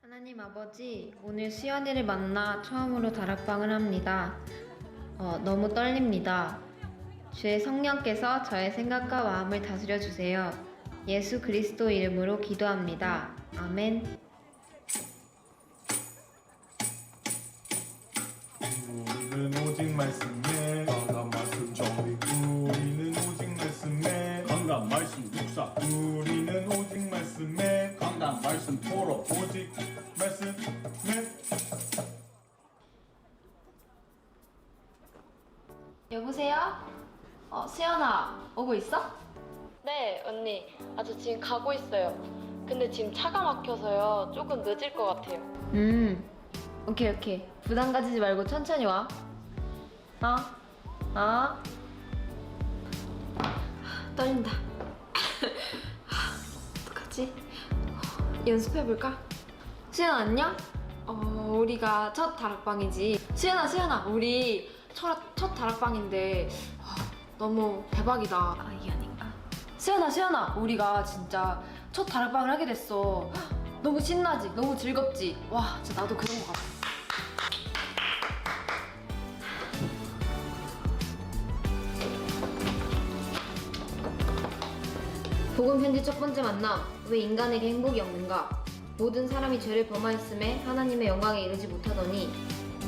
하나님 아버지, 오늘 수연이를 만나 처음으로 다락방을 합니다. 너무 떨립니다. 주의 성령께서 저의 생각과 마음을 다스려 주세요. 예수 그리스도 이름으로 기도합니다. 아멘. 우리는 오직 말씀에 강한 말씀 정리. 우리는 오직 말씀에 강단 말씀 묵상, 우리는 오직 말씀에 강단 말씀 토론, 오직 말씀에. 여보세요? 수연아, 오고 있어? 네, 언니. 저 지금 가고 있어요. 근데 지금 차가 막혀서요. 조금 늦을 것 같아요. 오케이. 부담 가지지 말고 천천히 와. 떨린다. 어떡하지? 연습해볼까? 수연아, 안녕? 우리가 첫 다락방이지. 수연아, 우리 첫 다락방인데 너무 대박이다. 이게 아닌가? 수연아, 우리가 진짜 첫 다락방을 하게 됐어. 너무 신나지? 너무 즐겁지? 와, 진짜 나도 그런 거 같아. 복음 편지 첫 번째 만남. 왜 인간에게 행복이 없는가? 모든 사람이 죄를 범하였음에 하나님의 영광에 이르지 못하더니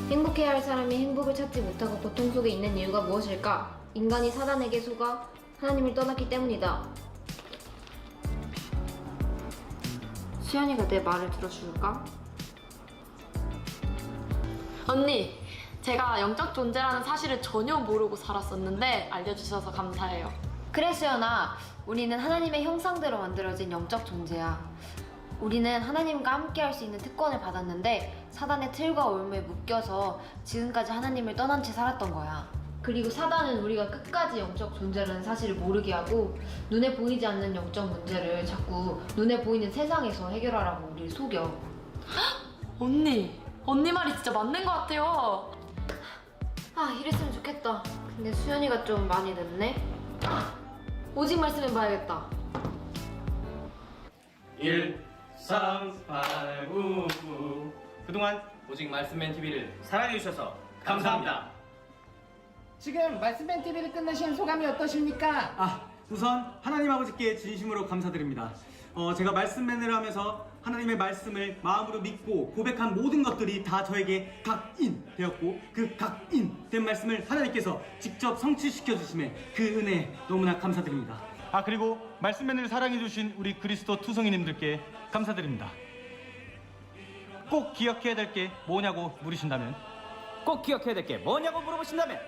행복해야 할 사람이 행복을 찾지 못하고 고통 속에 있는 이유가 무엇일까? 인간이 사단에게 속아 하나님을 떠났기 때문이다. 수연이가 내 말을 들어줄까? 언니, 제가 영적 존재라는 사실을 전혀 모르고 살았었는데 알려주셔서 감사해요. 그래, 수연아. 우리는 하나님의 형상대로 만들어진 영적 존재야. 우리는 하나님과 함께 할 수 있는 특권을 받았는데 사단의 틀과 올무에 묶여서 지금까지 하나님을 떠난 채 살았던 거야. 그리고 사단은 우리가 끝까지 영적 존재라는 사실을 모르게 하고 눈에 보이지 않는 영적 문제를 자꾸 눈에 보이는 세상에서 해결하라고 우리를 속여. 언니 말이 진짜 맞는 것 같아요. 이랬으면 좋겠다. 근데 수연이가 좀 많이 늦네? 오직 말씀해 봐야겠다. 1, 3, 8, 9, 9. 그동안 오직 말씀맨 TV를 사랑해주셔서 감사합니다. 지금 말씀맨 TV를 끝내신 소감이 어떠십니까? 우선 하나님 아버지께 진심으로 감사드립니다. 제가 말씀맨을 하면서 하나님의 말씀을 마음으로 믿고 고백한 모든 것들이 다 저에게 각인 되었고 그 각인 된 말씀을 하나님께서 직접 성취시켜 주심에 그 은혜 너무나 감사드립니다. 그리고 말씀맨을 사랑해주신 우리 그리스도 투성이님들께 감사드립니다. 꼭 기억해야 될 게 뭐냐고 물으신다면 꼭 기억해야 될 게 뭐냐고 물어보신다면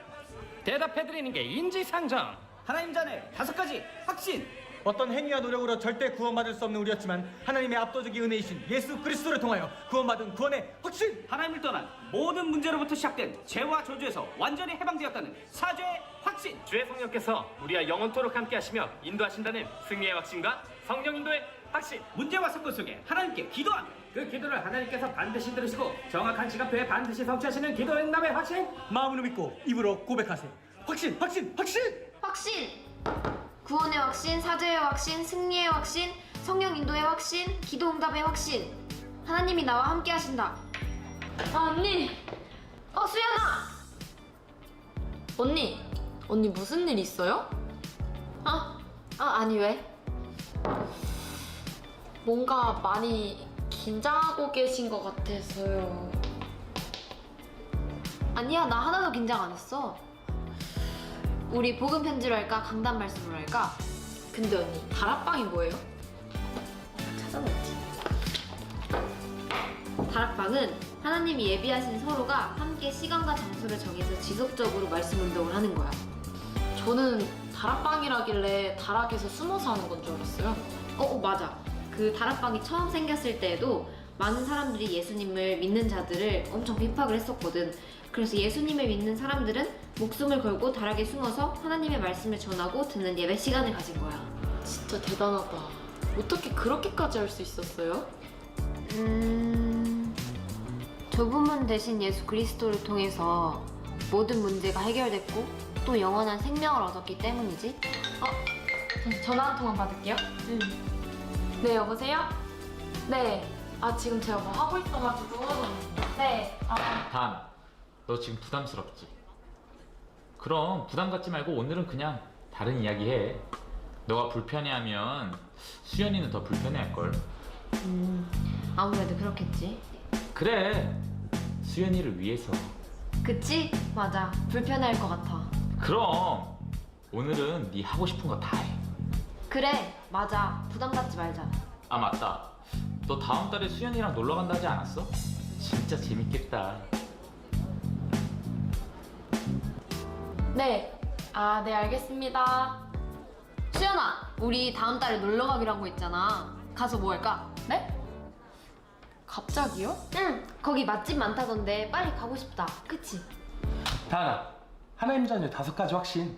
대답해드리는 게 인지상정. 하나님 자녀 5가지 확신. 어떤 행위와 노력으로 절대 구원받을 수 없는 우리였지만 하나님의 압도적인 은혜이신 예수 그리스도를 통하여 구원받은 구원의 확신! 하나님을 떠난 모든 문제로부터 시작된 죄와 저주에서 완전히 해방되었다는 사죄의 확신. 주의 성령께서 우리와 영원토록 함께 하시며 인도하신다는 승리의 확신과 성령 인도의 확신. 문제와 사건 속에 하나님께 기도하며 그 기도를 하나님께서 반드시 들으시고 정확한 시간표에 반드시 성취하시는 기도 응답의 확신. 마음으로 믿고 입으로 고백하세요. 확신! 확신! 구원의 확신, 사죄의 확신, 승리의 확신, 성령 인도의 확신, 기도 응답의 확신. 하나님이 나와 함께 하신다. 언니! 수연아! 언니 무슨 일 있어요? 아니 왜? 뭔가 많이 긴장하고 계신 것 같아서요. 아니야, 나 하나도 긴장 안 했어. 우리 복음 편지로 할까? 강단 말씀으로 할까? 근데 언니, 다락방이 뭐예요? 찾아봤지. 다락방은 하나님이 예비하신 서로가 함께 시간과 장소를 정해서 지속적으로 말씀 운동을 하는 거야. 저는 다락방이라길래 다락에서 숨어서 하는 건 줄 알았어요. 맞아. 그 다락방이 처음 생겼을 때에도 많은 사람들이 예수님을 믿는 자들을 엄청 비판을 했었거든. 그래서 예수님을 믿는 사람들은 목숨을 걸고 다락에 숨어서 하나님의 말씀을 전하고 듣는 예배 시간을 가진 거야. 진짜 대단하다. 어떻게 그렇게까지 할 수 있었어요? 좁은 문 대신 예수 그리스도를 통해서 모든 문제가 해결됐고 또 영원한 생명을 얻었기 때문이지. 전화 한 통만 받을게요. 네, 여보세요? 네, 지금 제가 뭐 하고 있어가지고. 네. 단, 너 지금 부담스럽지? 그럼 부담 갖지 말고 오늘은 그냥 다른 이야기 해. 너가 불편해하면 수연이는 더 불편해할걸. 아무래도 그렇겠지. 그래, 수연이를 위해서. 그치? 맞아. 불편할 것 같아. 그럼 오늘은 네 하고 싶은 거 다 해. 그래, 맞아. 부담 갖지 말자. 아 맞다, 너 다음 달에 수연이랑 놀러 간다 하지 않았어? 진짜 재밌겠다. 네. 네, 알겠습니다. 수연아, 우리 다음 달에 놀러 가기로 한 거 있잖아. 가서 뭐 할까? 네? 갑자기요? 응, 거기 맛집 많다던데 빨리 가고 싶다. 그치? 다나, 하나님 자녀 5가지 확신.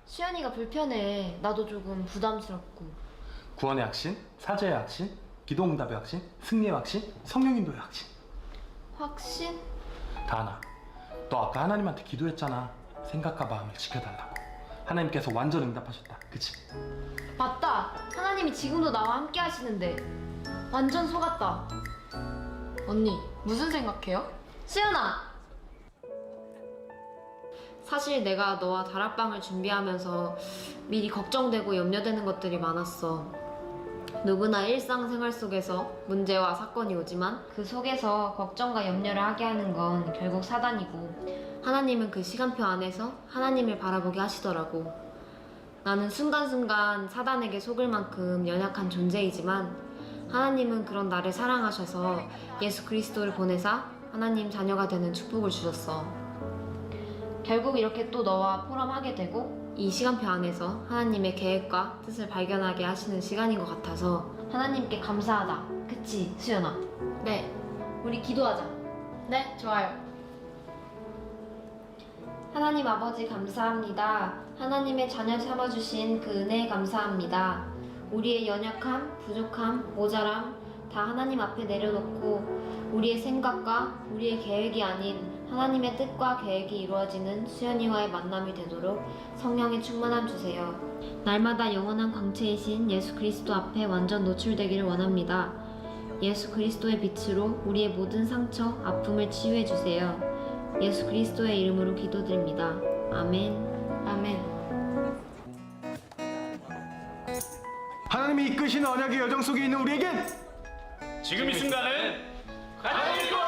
수연이가 불편해. 나도 조금 부담스럽고. 구원의 확신, 사죄의 확신, 기도응답의 확신, 승리의 확신, 성령인도의 확신. 확신? 다나, 너 아까 하나님한테 기도했잖아. 생각과 마음을 지켜달라고. 하나님께서 완전 응답하셨다. 그치? 맞다. 하나님이 지금도 나와 함께 하시는데. 완전 속았다. 언니, 무슨 생각해요? 수연아! 사실 내가 너와 다락방을 준비하면서 미리 걱정되고 염려되는 것들이 많았어. 누구나 일상생활 속에서 문제와 사건이 오지만 그 속에서 걱정과 염려를 하게 하는 건 결국 사단이고, 하나님은 그 시간표 안에서 하나님을 바라보게 하시더라고. 나는 순간순간 사단에게 속을 만큼 연약한 존재이지만 하나님은 그런 나를 사랑하셔서 예수 그리스도를 보내사 하나님 자녀가 되는 축복을 주셨어. 결국 이렇게 또 너와 포럼하게 되고 이 시간표 안에서 하나님의 계획과 뜻을 발견하게 하시는 시간인 것 같아서 하나님께 감사하다. 그치, 수연아? 네. 우리 기도하자. 네, 좋아요. 하나님 아버지 감사합니다. 하나님의 자녀 삼아주신 그 은혜에 감사합니다. 우리의 연약함, 부족함, 모자람 다 하나님 앞에 내려놓고 우리의 생각과 우리의 계획이 아닌 하나님의 뜻과 계획이 이루어지는 수연이와의 만남이 되도록 성령의 충만함 주세요. 날마다 영원한 광채이신 예수 그리스도 앞에 완전 노출되기를 원합니다. 예수 그리스도의 빛으로 우리의 모든 상처, 아픔을 치유해 주세요. 예수 그리스도의 이름으로 기도드립니다. 아멘. 아멘. 하나님이 이끄시는 언약의 여정 속에 있는 우리에겐 지금 이 순간은 하나님의 것!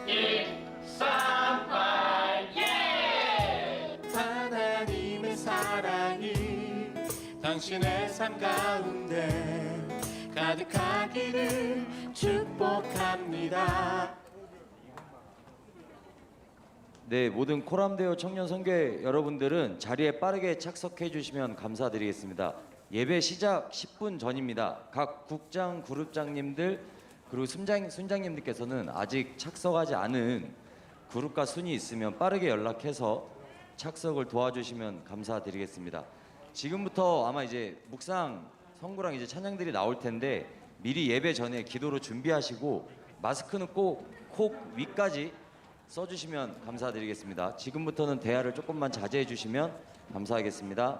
1, 3, 8, 예! 하나님의 사랑이 당신의 삶 가운데 가득하기를 축복합니다. 네, 모든 코람데오 청년 선교회 여러분들은 자리에 빠르게 착석해 주시면 감사드리겠습니다. 예배 시작 10분 전입니다. 각 국장, 그룹장님들 그리고 순장님들께서는 아직 착석하지 않은 그룹과 순이 있으면 빠르게 연락해서 착석을 도와주시면 감사드리겠습니다. 지금부터 아마 이제 묵상, 성구랑 이제 찬양들이 나올 텐데 미리 예배 전에 기도로 준비하시고 마스크는 꼭 코 위까지 써주시면 감사드리겠습니다. 지금부터는 대화를 조금만 자제해 주시면 감사하겠습니다.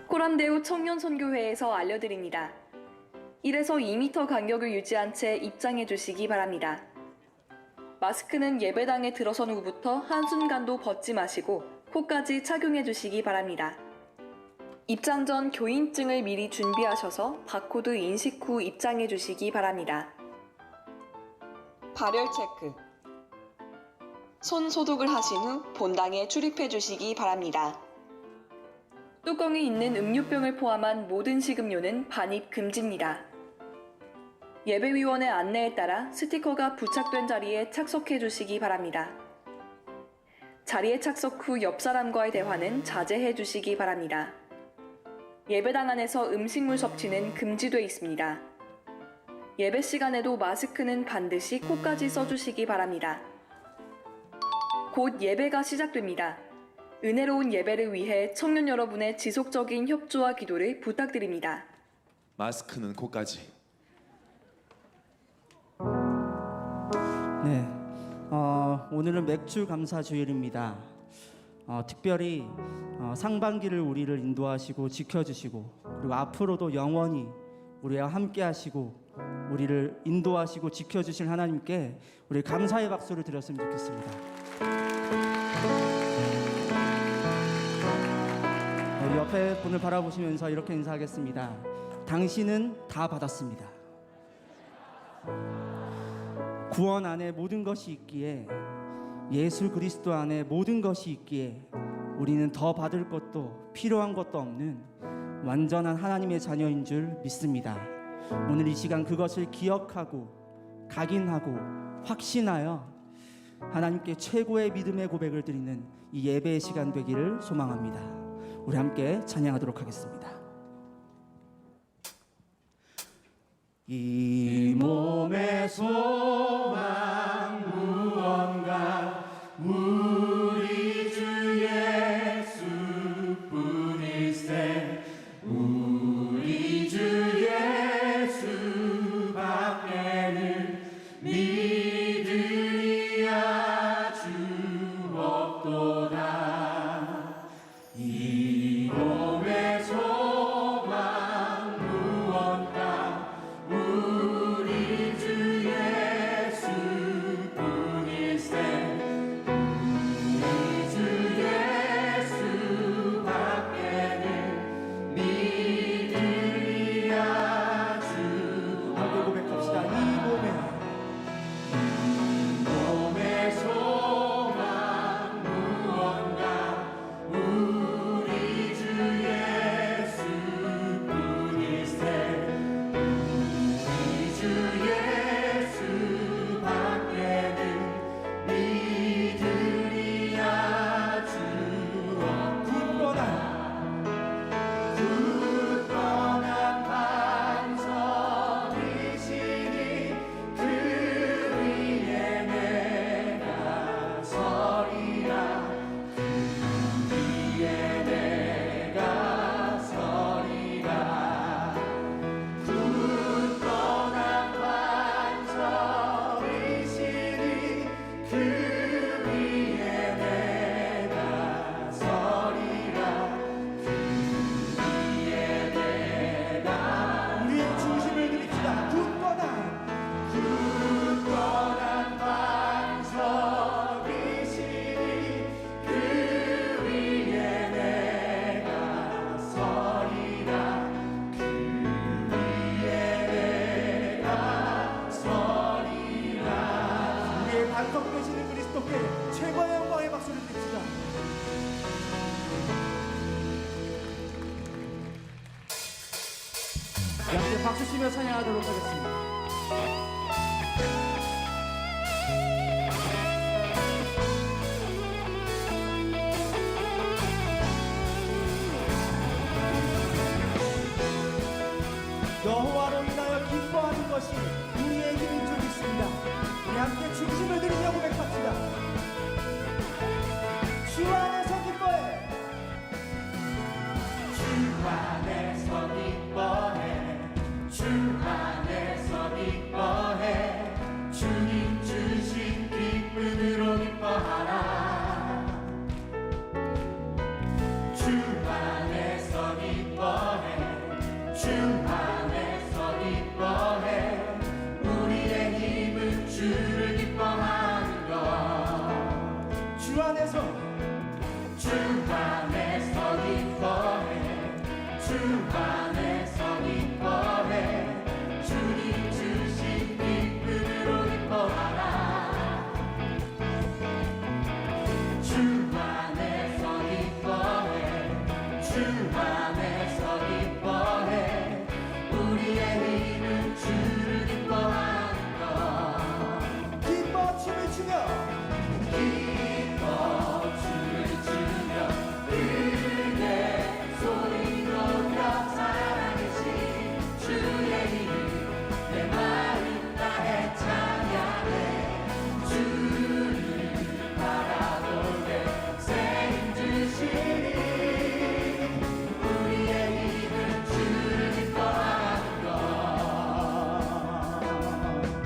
코람데오 청년선교회에서 알려드립니다. 1에서 2m 간격을 유지한 채 입장해 주시기 바랍니다. 마스크는 예배당에 들어선 후부터 한순간도 벗지 마시고 코까지 착용해 주시기 바랍니다. 입장 전 교인증을 미리 준비하셔서 바코드 인식 후 입장해 주시기 바랍니다. 발열 체크. 손 소독을 하신 후 본당에 출입해 주시기 바랍니다. 뚜껑이 있는 음료병을 포함한 모든 식음료는 반입 금지입니다. 예배위원의 안내에 따라 스티커가 부착된 자리에 착석해 주시기 바랍니다. 자리에 착석 후 옆 사람과의 대화는 자제해 주시기 바랍니다. 예배당 안에서 음식물 섭취는 금지되어 있습니다. 예배 시간에도 마스크는 반드시 코까지 써주시기 바랍니다. 곧 예배가 시작됩니다. 은혜로운 예배를 위해 청년 여러분의 지속적인 협조와 기도를 부탁드립니다. 마스크는 코까지. 네, 오늘은 맥주 감사 주일입니다. 특별히 상반기를 우리를 인도하시고 지켜주시고 그리고 앞으로도 영원히 우리와 함께하시고 우리를 인도하시고 지켜주실 하나님께 우리 감사의 박수를 드렸으면 좋겠습니다. 우리 옆에 분을 바라보시면서 이렇게 인사하겠습니다. 당신은 다 받았습니다. 구원 안에 모든 것이 있기에 예수 그리스도 안에 모든 것이 있기에 우리는 더 받을 것도 필요한 것도 없는 완전한 하나님의 자녀인 줄 믿습니다. 오늘 이 시간 그것을 기억하고 각인하고 확신하여 하나님께 최고의 믿음의 고백을 드리는 이 예배의 시간 되기를 소망합니다. 우리 함께 찬양하도록 하겠습니다. 이 몸의 소망 무언가 우리 주 예수뿐일세. 우리 주 예수 밖에는 믿으리 아주 없도다. 이 몸의 소망 무언가 우리 주 예수뿐일세. 우리 주 예수 밖에는 믿으리 아주. 함께 고백합시다. 이 몸의 소망 무언가 우리 주 예수뿐일세. 우리 주 예수 밖에는 믿으리 아주 굳건한 반석이시니 그 위에 내가 서리라. 그 위에 내가 서리라. 굳건한 반석이시니 그 위에 내가 서리라. 그 위에 내가 우리의 중심을 드립시다. 굳건한 반석이시니 그 위에 내가 서리라. 그 위에 내가 서리라. 우리의 반석 되시는 그리스도께 최고의 영광의 박수를 드립시다. 함께 박수 치며 찬양하도록 하겠습니다. 여호와로 인하여 기뻐하는 것이 우리의 힘인 줄 믿습니다. 우리 함께 중심을 들이며 고백합시다. 주 안에서 기뻐해. 주 안에서 기뻐해. 주 안에서 기뻐해. 주님 주신 기쁨으로 기뻐하라. 주 안에서 기뻐해.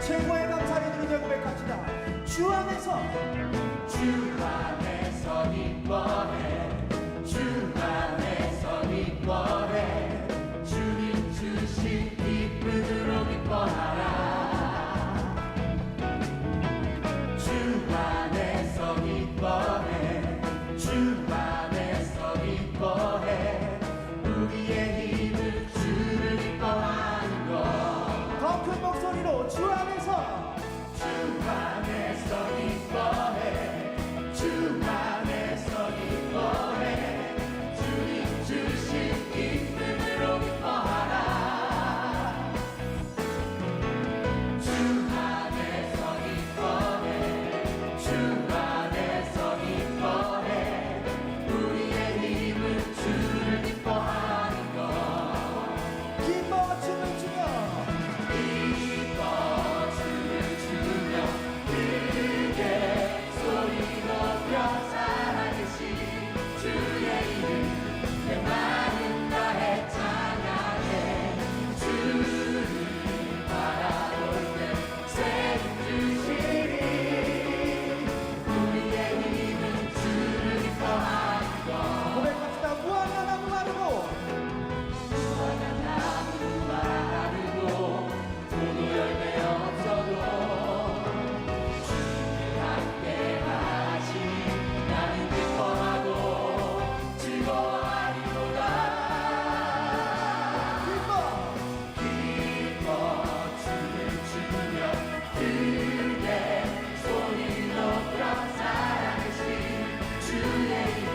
최고의 감사를 드리며 고백합시다. 주 안에서 기뻐해. 주 안에서 기뻐해. 주님 주신 기쁨으로 기뻐하라. 주 안에서 기뻐해. 주 안에서 기뻐해. 우리의 힘을 주를 기뻐하는 것. 더 큰 목소리로 주 안에서 기뻐해. 주 안에서 기뻐해. 주님 주신 기쁨으로 기뻐하라. 주 안에서 기뻐해. 주 안에서 기뻐해. 우리의 힘을 주를 기뻐하는 것. 기뻐 춤을 추며 고백합시다. 무한한 나무 마르고 포도 열매 없어도 주님 함께 하시니 나는 기뻐하고 즐거워하리로다. 기뻐 춤을 추며 크게 소리 높여 사랑하신 주의 이름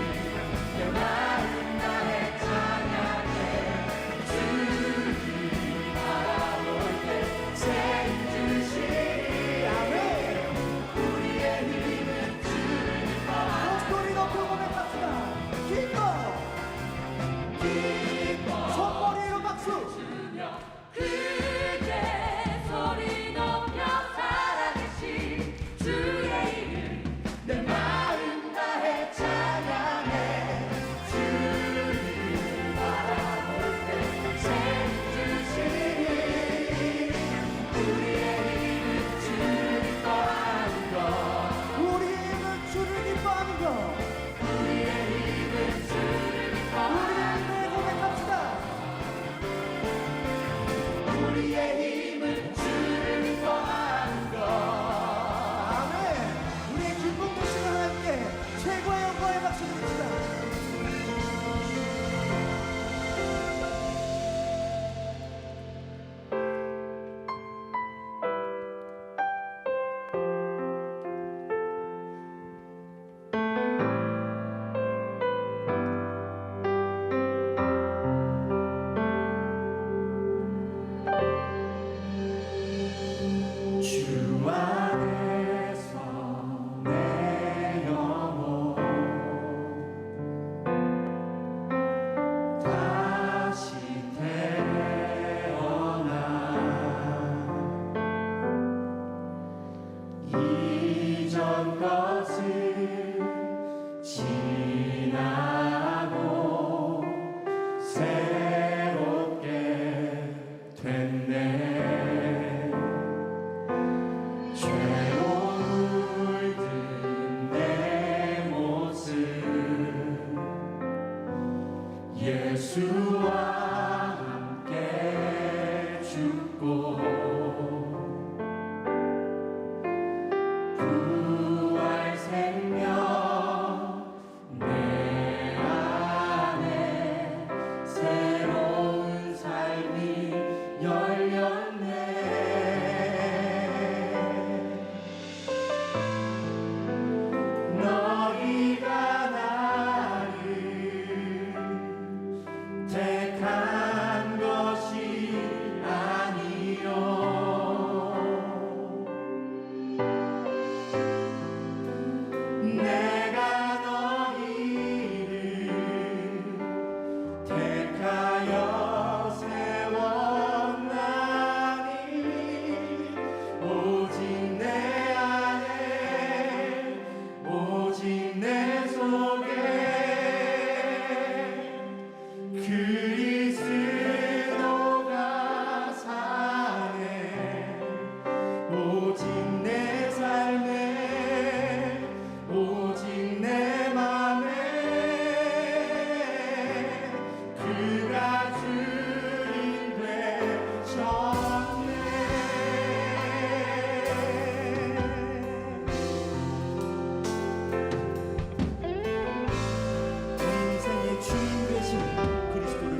내 마음 다해 찬양해. 주님 바라볼 때 생일 주시리. 아멘. 우리의 힘은 주를 기뻐하라. 목소리 높여 고백합시다. 기뻐 손머리로 박수. 크게 소리 높여 사랑하신 주의 이름 내 마음 다해 찬양해. 주를 바라볼 때 생일 주시니 우리의 힘은 주를 기뻐하는 것. 우리의 힘은 주를 기뻐하는 것. 우리의 힘은 주를 기뻐하는 우리의 힘을 고백합시다. 우리의 힘은 주를 기뻐하는 것. 아멘. 우리의 기쁨 되시는 하나님께 최고의 영광의 박수 드립시다. 주 안에서 내 영혼 다시 태어나 이전 것을 지나고 새롭게 됐네. 죄로 물든 내 모습 예수와 함께 죽고 부활 생명 내 안에 새로운 삶이 열렸네. 너희가 나를 그리스도가 사네 오직 내 삶에 오직 내 맘에 그가 주인 되셨네 인생의 주인 되신 그리스도를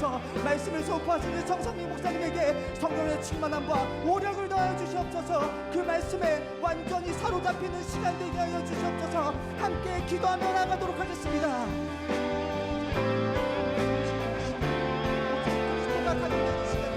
주시옵소서. 말씀을 선포하시는 정성민 목사님에게 성령의 충만함과 오력을 더하여 주시옵소서. 그 말씀에 완전히 사로잡히는 시간 되게 하여 주시옵소서. 함께 기도하며 나가도록 하겠습니다. 그리스도가 가득한 시간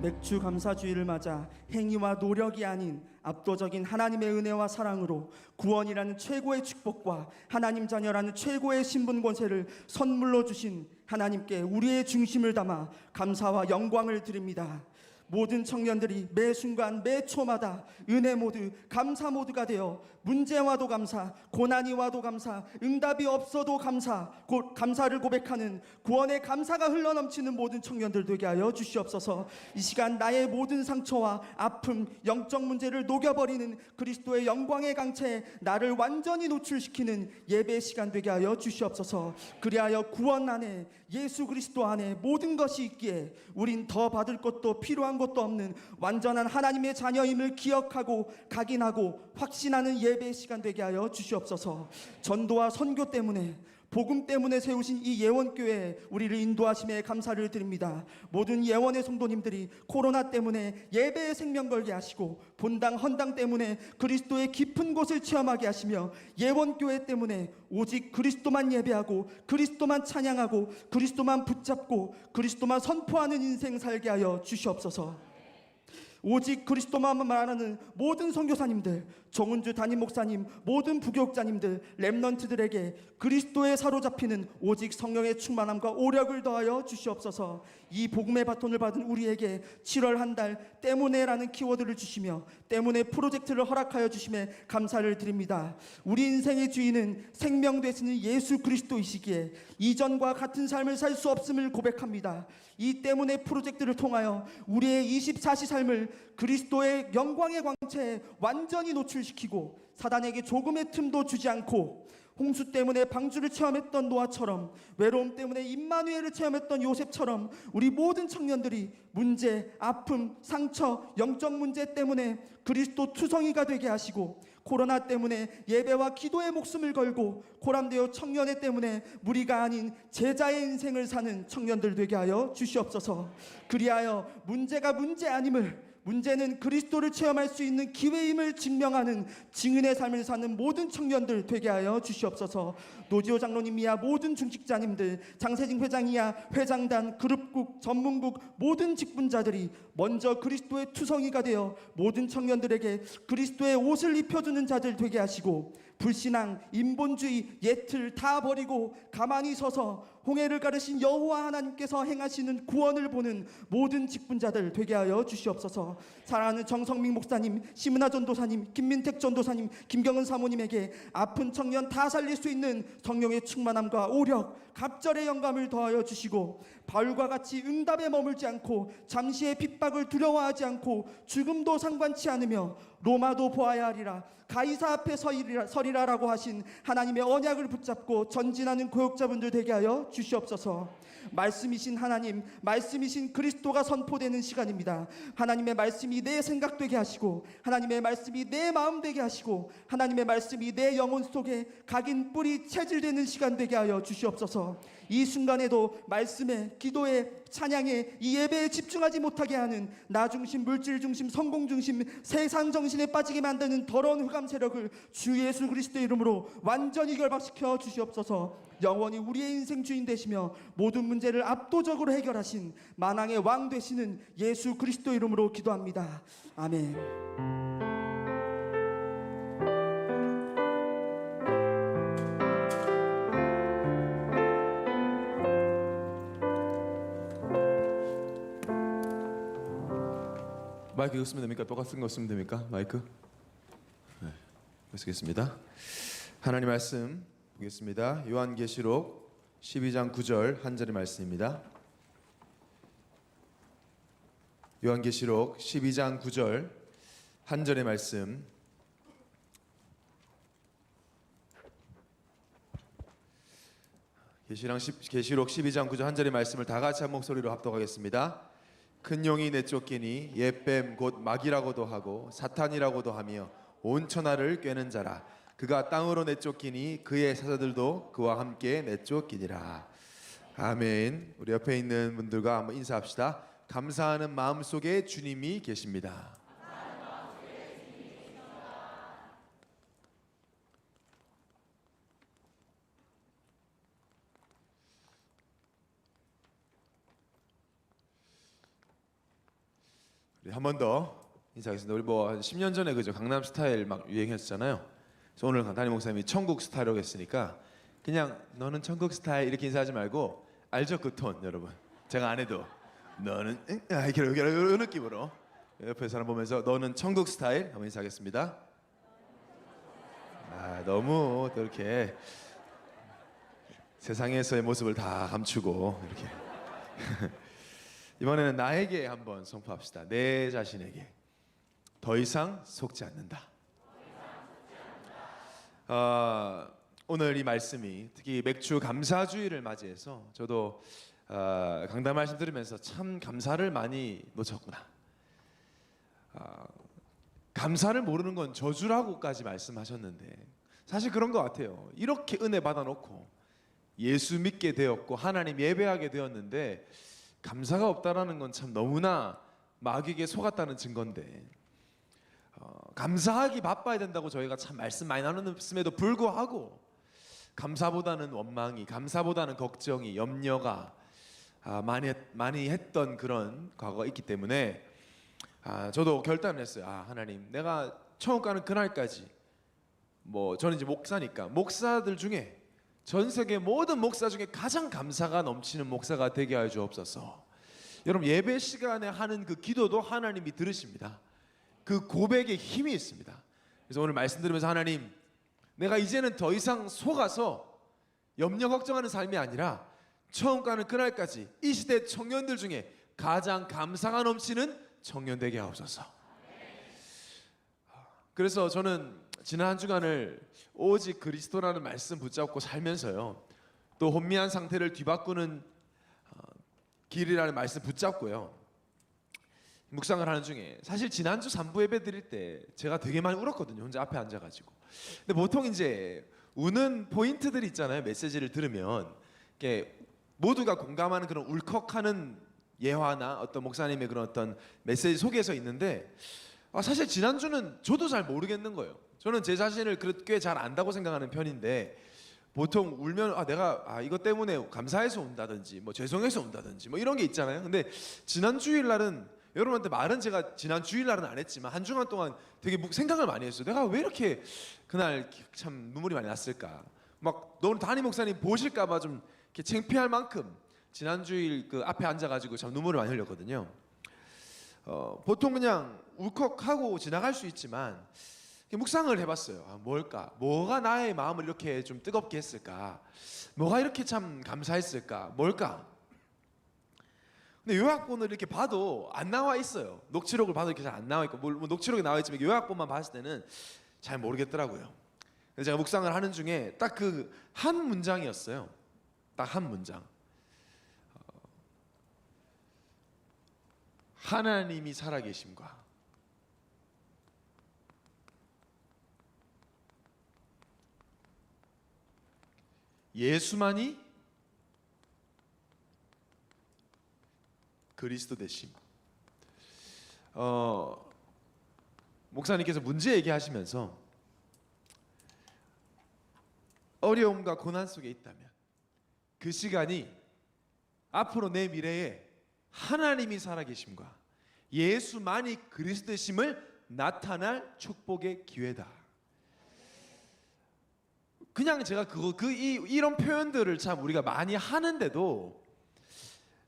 맥주 감사주의를 맞아 행위와 노력이 아닌 압도적인 하나님의 은혜와 사랑으로 구원이라는 최고의 축복과 하나님 자녀라는 최고의 신분 권세를 선물로 주신 하나님께 우리의 중심을 담아 감사와 영광을 드립니다. 모든 청년들이 매 순간 매 초마다 은혜 모드, 감사 모드가 되어 문제와도 감사, 고난이 와도 감사, 응답이 없어도 감사, 감사를 고백하는 구원의 감사가 흘러넘치는 모든 청년들 되게 하여 주시옵소서. 이 시간 나의 모든 상처와 아픔, 영적 문제를 녹여버리는 그리스도의 영광의 강체에 나를 완전히 노출시키는 예배 시간 되게 하여 주시옵소서. 그리하여 구원 안에 예수 그리스도 안에 모든 것이 있기에 우린 더 받을 것도 필요한 것도 없는 완전한 하나님의 자녀임을 기억하고 각인하고 확신하는 예배 시간 되게 하여 주시옵소서. 전도와 선교 때문에 복음 때문에 세우신 이 예원교회에 우리를 인도하심에 감사를 드립니다. 모든 예원의 성도님들이 코로나 때문에 예배에 생명 걸게 하시고 본당 헌당 때문에 그리스도의 깊은 곳을 체험하게 하시며 예원교회 때문에 오직 그리스도만 예배하고 그리스도만 찬양하고 그리스도만 붙잡고 그리스도만 선포하는 인생 살게 하여 주시옵소서. 오직 그리스도만 말하는 모든 선교사님들, 정은주 담임 목사님, 모든 부교육자님들, 렘넌트들에게 그리스도에 사로잡히는 오직 성령의 충만함과 오력을 더하여 주시옵소서. 이 복음의 바톤을 받은 우리에게 7월 한 달 때문에라는 키워드를 주시며 때문에 프로젝트를 허락하여 주심에 감사를 드립니다. 우리 인생의 주인은 생명 되시는 예수 그리스도이시기에 이전과 같은 삶을 살 수 없음을 고백합니다. 이 때문에 프로젝트를 통하여 우리의 24시 삶을 그리스도의 영광의 광채에 완전히 노출시키고 사단에게 조금의 틈도 주지 않고 홍수 때문에 방주를 체험했던 노아처럼 외로움 때문에 임마누엘을 체험했던 요셉처럼 우리 모든 청년들이 문제, 아픔, 상처, 영적 문제 때문에 그리스도 투성이가 되게 하시고 코로나 때문에 예배와 기도의 목숨을 걸고 코람데오 청년회 때문에 무리가 아닌 제자의 인생을 사는 청년들 되게 하여 주시옵소서. 그리하여 문제가 문제 아님을 문제는 그리스도를 체험할 수 있는 기회임을 증명하는 증인의 삶을 사는 모든 청년들 되게 하여 주시옵소서. 노지호 장로님이야 모든 중직자님들, 장세진 회장이야 회장단, 그룹국, 전문국 모든 직분자들이 먼저 그리스도의 투성이가 되어 모든 청년들에게 그리스도의 옷을 입혀주는 자들 되게 하시고 불신앙, 인본주의, 예틀 다 버리고 가만히 서서 홍해를 가르신 여호와 하나님께서 행하시는 구원을 보는 모든 직분자들 되게 하여 주시옵소서. 사랑하는 정성민 목사님, 심은하 전도사님, 김민택 전도사님, 김경은 사모님에게 아픈 청년 다 살릴 수 있는 성령의 충만함과 오력, 갑절의 영감을 더하여 주시고 바울과 같이 응답에 머물지 않고 잠시의 핍박을 두려워하지 않고 죽음도 상관치 않으며 로마도 보아야 하리라 가이사 앞에 서리라라고 하신 하나님의 언약을 붙잡고 전진하는 고역자분들 되게 하여 주시옵소서. 말씀이신 하나님, 말씀이신 그리스도가 선포되는 시간입니다. 하나님의 말씀이 내 생각 되게 하시고 하나님의 말씀이 내 마음 되게 하시고 하나님의 말씀이 내 영혼 속에 각인 뿌리 체질되는 시간 되게 하여 주시옵소서. 이 순간에도 말씀에, 기도에, 찬양에, 이 예배에 집중하지 못하게 하는 나 중심, 물질 중심, 성공 중심, 세상 정신에 빠지게 만드는 더러운 흑암 세력을 주 예수 그리스도의 이름으로 완전히 결박시켜 주시옵소서. 영원히 우리의 인생 주인 되시며 모든 문제를 압도적으로 해결하신 만왕의 왕 되시는 예수 그리스도 이름으로 기도합니다. 아멘. 마이크 이거 쓰면 됩니까? 똑같은 거 쓰면 됩니까? 마이크? 계속했습니다. 하나님 말씀 보겠습니다. 요한계시록 12장 9절 한 절의 말씀입니다. 요한계시록 12장 9절 한 절의 말씀. 계시록 12장 9절 한 절의 말씀을 다 같이 한 목소리로 합독하겠습니다. 큰 용이 내쫓기니 옛뱀 곧 마귀라고도 하고 사탄이라고도 하며 온 천하를 꿰는 자라. 그가 땅으로 내쫓기니 그의 사자들도 그와 함께 내쫓기니라. 아멘. 우리 옆에 있는 분들과 한번 인사합시다. 감사하는 마음 속에 주님이 계십니다. 한 번 더 인사하겠습니다. 우리 뭐 한 10년 전에 그죠 강남 스타일 막 유행했잖아요. 그래서 오늘 담임 목사님이 천국 스타일이라고 했으니까 그냥 너는 천국 스타일 이렇게 인사하지 말고 알죠 그 톤 여러분. 제가 안 해도 너는 이런 느낌으로 옆에 사람 보면서 너는 천국 스타일 한번 인사하겠습니다. 너무 또 이렇게 세상에서의 모습을 다 감추고 이렇게 이번에는 나에게 한번 선포합시다. 내 자신에게 더 이상 속지 않는다. 오늘 이 말씀이 특히 맥주 감사주의를 맞이해서 저도 강단 말씀 들으면서 참 감사를 많이 놓쳤구나. 감사를 모르는 건 저주라고까지 말씀하셨는데 사실 그런 것 같아요. 이렇게 은혜 받아놓고 예수 믿게 되었고 하나님 예배하게 되었는데 감사가 없다라는 건 참 너무나 마귀에게 속았다는 증거인데 감사하기 바빠야 된다고 저희가 참 말씀 많이 나눴음에도 불구하고 감사보다는 원망이, 감사보다는 걱정이, 염려가 많이 했던 그런 과거가 있기 때문에 저도 결단을 했어요. 하나님, 내가 천국 가는 그날까지 뭐 저는 이제 목사니까 목사들 중에 전 세계 모든 목사 중에 가장 감사가 넘치는 목사가 되게 하여 주옵소서. 여러분 예배 시간에 하는 그 기도도 하나님이 들으십니다. 그 고백에 힘이 있습니다. 그래서 오늘 말씀 들으면서 하나님, 내가 이제는 더 이상 속아서 염려 걱정하는 삶이 아니라 처음 가는 그날까지 이 시대 청년들 중에 가장 감사가 넘치는 청년 되게 하옵소서. 그래서 저는 지난 한 주간을 오직 그리스도라는 말씀 붙잡고 살면서요, 또 혼미한 상태를 뒤바꾸는 길이라는 말씀 붙잡고요, 묵상을 하는 중에 사실 지난주 3부 예배 드릴 때 제가 되게 많이 울었거든요. 혼자 앞에 앉아가지고. 근데 보통 이제 우는 포인트들이 있잖아요. 메시지를 들으면 이렇게 모두가 공감하는 그런 울컥하는 예화나 어떤 목사님의 그런 어떤 메시지 속에서 있는데 사실 지난주는 저도 잘 모르겠는 거예요. 저는 제 자신을 꽤 잘 안다고 생각하는 편인데 보통 울면 내가 이것 때문에 감사해서 운다든지 뭐 죄송해서 운다든지 뭐 이런 게 있잖아요. 근데 지난 주일날은 여러분한테 말은 제가 지난 주일날은 안 했지만 한 주간 동안 되게 생각을 많이 했어요. 내가 왜 이렇게 그날 참 눈물이 많이 났을까. 막 너는 담임 목사님 보실까봐 좀 이렇게 창피할 만큼 지난 주일 그 앞에 앉아가지고 참 눈물을 많이 흘렸거든요. 보통 그냥 울컥하고 지나갈 수 있지만 묵상을 해봤어요. 뭘까? 뭐가 나의 마음을 이렇게 좀 뜨겁게 했을까? 뭐가 이렇게 참 감사했을까? 뭘까? 근데 요약본을 이렇게 봐도 안 나와 있어요. 녹취록을 봐도 이렇게 잘 안 나와 있고, 뭐 녹취록에 나와 있지만 요약본만 봤을 때는 잘 모르겠더라고요. 그래서 제가 묵상을 하는 중에 딱 그 한 문장이었어요. 딱 한 문장. 하나님이 살아계심과 예수만이 그리스도 되심. 목사님께서 문제 얘기하시면서 어려움과 고난 속에 있다면 그 시간이 앞으로 내 미래에 하나님이 살아계심과 예수만이 그리스도 되심을 나타날 축복의 기회다. 그냥 제가 이런 표현들을 참 우리가 많이 하는데도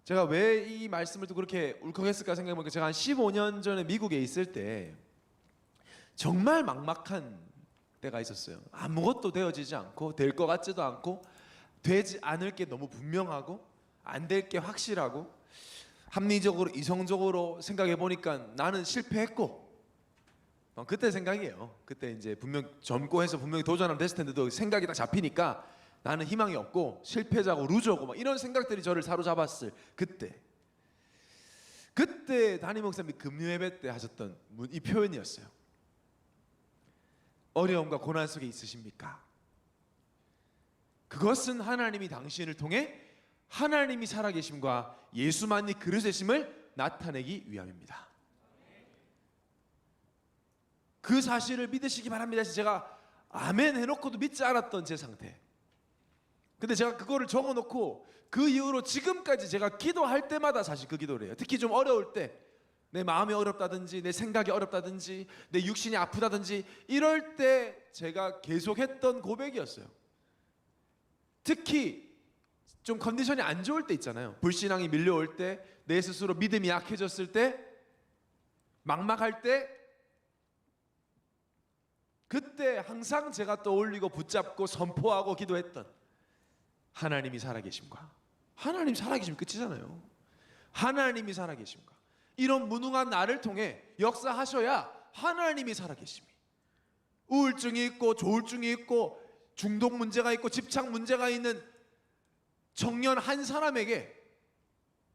제가 왜 이 말씀을 또 그렇게 울컥했을까 생각해보니까 제가 한 15년 전에 미국에 있을 때 정말 막막한 때가 있었어요. 아무것도 되어지지 않고 될 것 같지도 않고 되지 않을 게 너무 분명하고 안 될 게 확실하고 합리적으로 이성적으로 생각해 보니까 나는 실패했고 그때 생각이에요. 그때 이제 분명 젊고 해서 분명히 도전하면 됐을 텐데도 생각이 딱 잡히니까 나는 희망이 없고 실패자고 루저고 막 이런 생각들이 저를 사로잡았을 그때 담임 목사님이 금요예배 때 하셨던 이 표현이었어요. 어려움과 고난 속에 있으십니까? 그것은 하나님이 당신을 통해 하나님이 살아계심과 예수만이 그리스도이심을 나타내기 위함입니다. 그 사실을 믿으시기 바랍니다. 제가 아멘 해놓고도 믿지 않았던 제 상태. 근데 제가 그거를 적어놓고 그 이후로 지금까지 제가 기도할 때마다 사실 그 기도를 해요. 특히 좀 어려울 때, 내 마음이 어렵다든지 내 생각이 어렵다든지 내 육신이 아프다든지 이럴 때 제가 계속했던 고백이었어요. 특히 좀 컨디션이 안 좋을 때 있잖아요. 불신앙이 밀려올 때, 내 스스로 믿음이 약해졌을 때, 막막할 때, 그때 항상 제가 떠올리고 붙잡고 선포하고 기도했던 하나님이 살아계심과, 하나님 살아계시면 끝이잖아요. 하나님이 살아계심과 이런 무능한 나를 통해 역사하셔야 하나님이 살아계심이, 우울증이 있고 조울증이 있고 중독 문제가 있고 집착 문제가 있는 청년 한 사람에게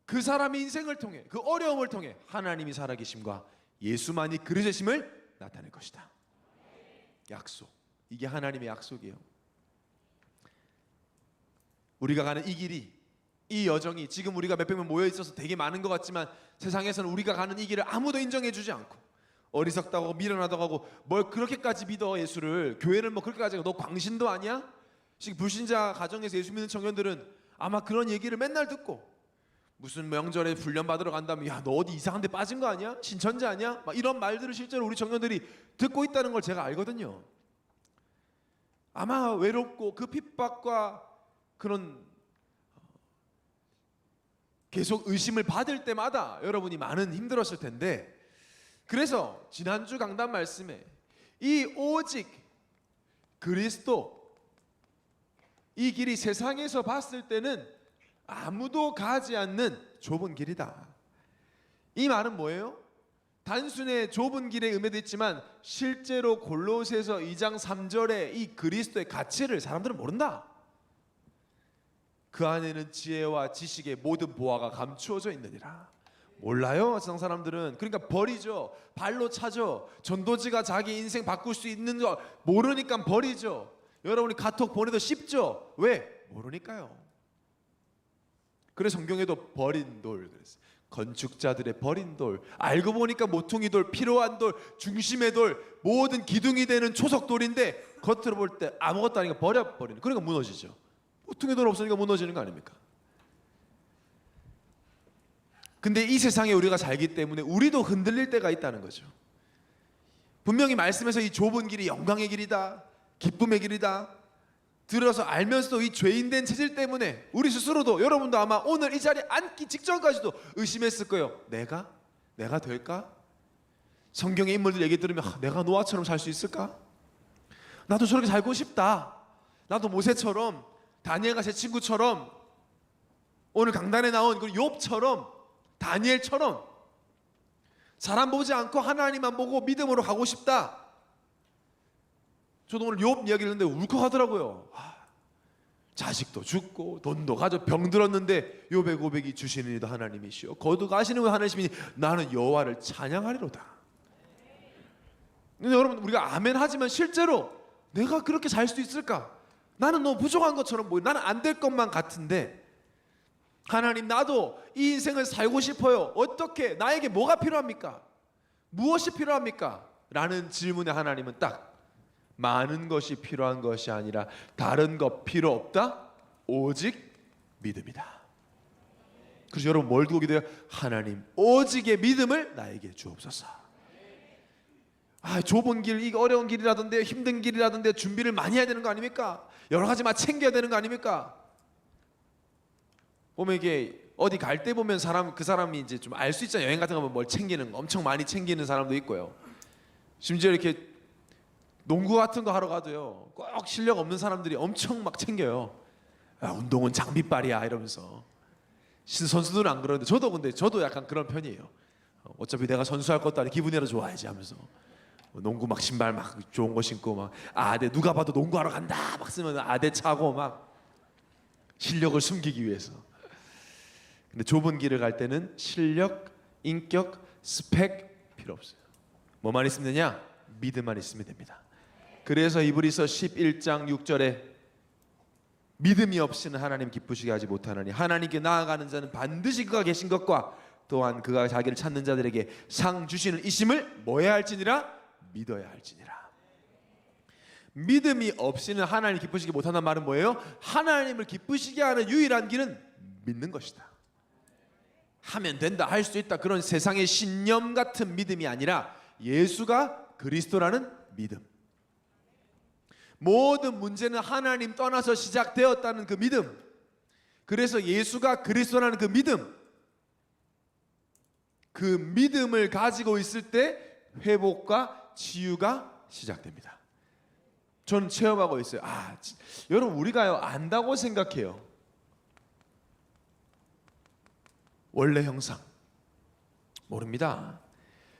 그 사람의 인생을 통해 그 어려움을 통해 하나님이 살아계심과 예수만이 그리스도이심을 나타낼 것이다. 약속. 이게 하나님의 약속이에요. 우리가 가는 이 길이, 이 여정이 지금 우리가 몇백 명 모여 있어서 되게 많은 것 같지만 세상에서는 우리가 가는 이 길을 아무도 인정해 주지 않고 어리석다고 하고 미련하다고 하고 뭘 그렇게까지 믿어 예수를, 교회를 뭐 그렇게까지 하고 너 광신도 아니야? 지금 불신자 가정에서 예수 믿는 청년들은 아마 그런 얘기를 맨날 듣고 무슨 명절에 훈련 받으러 간다면 야 너 어디 이상한 데 빠진 거 아니야? 신천지 아니야? 막 이런 말들을 실제로 우리 청년들이 듣고 있다는 걸 제가 알거든요. 아마 외롭고 그 핍박과 그런 계속 의심을 받을 때마다 여러분이 많은 힘들었을 텐데, 그래서 지난주 강단 말씀에 이 오직 그리스도, 이 길이 세상에서 봤을 때는 아무도 가지 않는 좁은 길이다. 이 말은 뭐예요? 단순히 좁은 길에 의미도 있지만 실제로 골로새서 2장 3절에 이 그리스도의 가치를 사람들은 모른다. 그 안에는 지혜와 지식의 모든 보화가 감추어져 있느니라. 몰라요, 세상 사람들은. 그러니까 버리죠. 발로 차죠. 전도지가 자기 인생 바꿀 수 있는 거 모르니까 버리죠. 여러분이 카톡 보내도 쉽죠. 왜? 모르니까요. 그래서 성경에도 버린 돌 그랬어요. 건축자들의 버린 돌, 알고 보니까 모퉁이 돌, 필요한 돌, 중심의 돌, 모든 기둥이 되는 초석돌인데 겉으로 볼 때 아무것도 아니니까 버려버리는, 그러니까 무너지죠. 모퉁이 돌 없으니까 무너지는 거 아닙니까? 근데 이 세상에 우리가 살기 때문에 우리도 흔들릴 때가 있다는 거죠. 분명히 말씀에서 이 좁은 길이 영광의 길이다, 기쁨의 길이다 들어서 알면서도 이 죄인된 체질 때문에 우리 스스로도, 여러분도 아마 오늘 이 자리에 앉기 직전까지도 의심했을 거예요. 내가 될까? 성경의 인물들 얘기 들으면 내가 노아처럼 살 수 있을까? 나도 저렇게 살고 싶다. 나도 모세처럼, 다니엘과 제 친구처럼, 오늘 강단에 나온 그 욥처럼, 다니엘처럼 사람 보지 않고 하나님만 보고 믿음으로 가고 싶다. 저도 오늘 욥 이야기를 했는데 울컥하더라고요. 자식도 죽고 돈도 가져 병 들었는데 욥의 고백이 주시는 이도 하나님이시오 거두가시는 하나님이시니 나는 여호와를 찬양하리로다. 근데 여러분, 우리가 아멘 하지만 실제로 내가 그렇게 살 수 있을까? 나는 너무 부족한 것처럼 보여. 나는 안 될 것만 같은데 하나님, 나도 이 인생을 살고 싶어요. 어떻게, 나에게 뭐가 필요합니까? 무엇이 필요합니까? 라는 질문에 하나님은 딱 많은 것이 필요한 것이 아니라 다른 것 필요 없다. 오직 믿음이다. 그래서 여러분 뭘 두고 기도해요? 하나님, 오직의 믿음을 나에게 주옵소서. 좁은 길, 이게 어려운 길이라던데 힘든 길이라던데 준비를 많이 해야 되는 거 아닙니까? 여러 가지 막 챙겨야 되는 거 아닙니까? 보면 이게 어디 갈 때 보면 그 사람이 이제 좀 알 수 있잖아요. 여행 같은 거 보면 뭘 챙기는 거 엄청 많이 챙기는 사람도 있고요. 심지어 이렇게 농구 같은 거 하러 가도요. 꼭 실력 없는 사람들이 엄청 막 챙겨요. 야, 운동은 장비빨이야 이러면서. 선수들은 안 그러는데 저도 약간 그런 편이에요. 어차피 내가 선수할 것도 아니고 기분이라도 좋아야지 하면서 농구 막 신발 막 좋은 거 신고 막 아대 누가 봐도 농구하러 간다 막 쓰면 아대 차고 막 실력을 숨기기 위해서. 근데 좁은 길을 갈 때는 실력, 인격, 스펙 필요 없어요. 뭐만 있으면 되냐? 믿음만 있으면 됩니다. 그래서 이브리서 11장 6절에 믿음이 없이는 하나님 기쁘시게 하지 못하나니 하나님께 나아가는 자는 반드시 그가 계신 것과 또한 그가 자기를 찾는 자들에게 상 주시는 이심을 뭐 해야 할지니라? 믿어야 할지니라. 믿음이 없이는 하나님 기쁘시게 못한다는 말은 뭐예요? 하나님을 기쁘시게 하는 유일한 길은 믿는 것이다. 하면 된다, 할 수 있다, 그런 세상의 신념 같은 믿음이 아니라 예수가 그리스도라는 믿음. 모든 문제는 하나님 떠나서 시작되었다는 그 믿음. 그래서 예수가 그리스도라는 그 믿음, 그 믿음을 가지고 있을 때 회복과 치유가 시작됩니다. 저는 체험하고 있어요. 여러분 우리가요 안다고 생각해요. 원래 형상 모릅니다.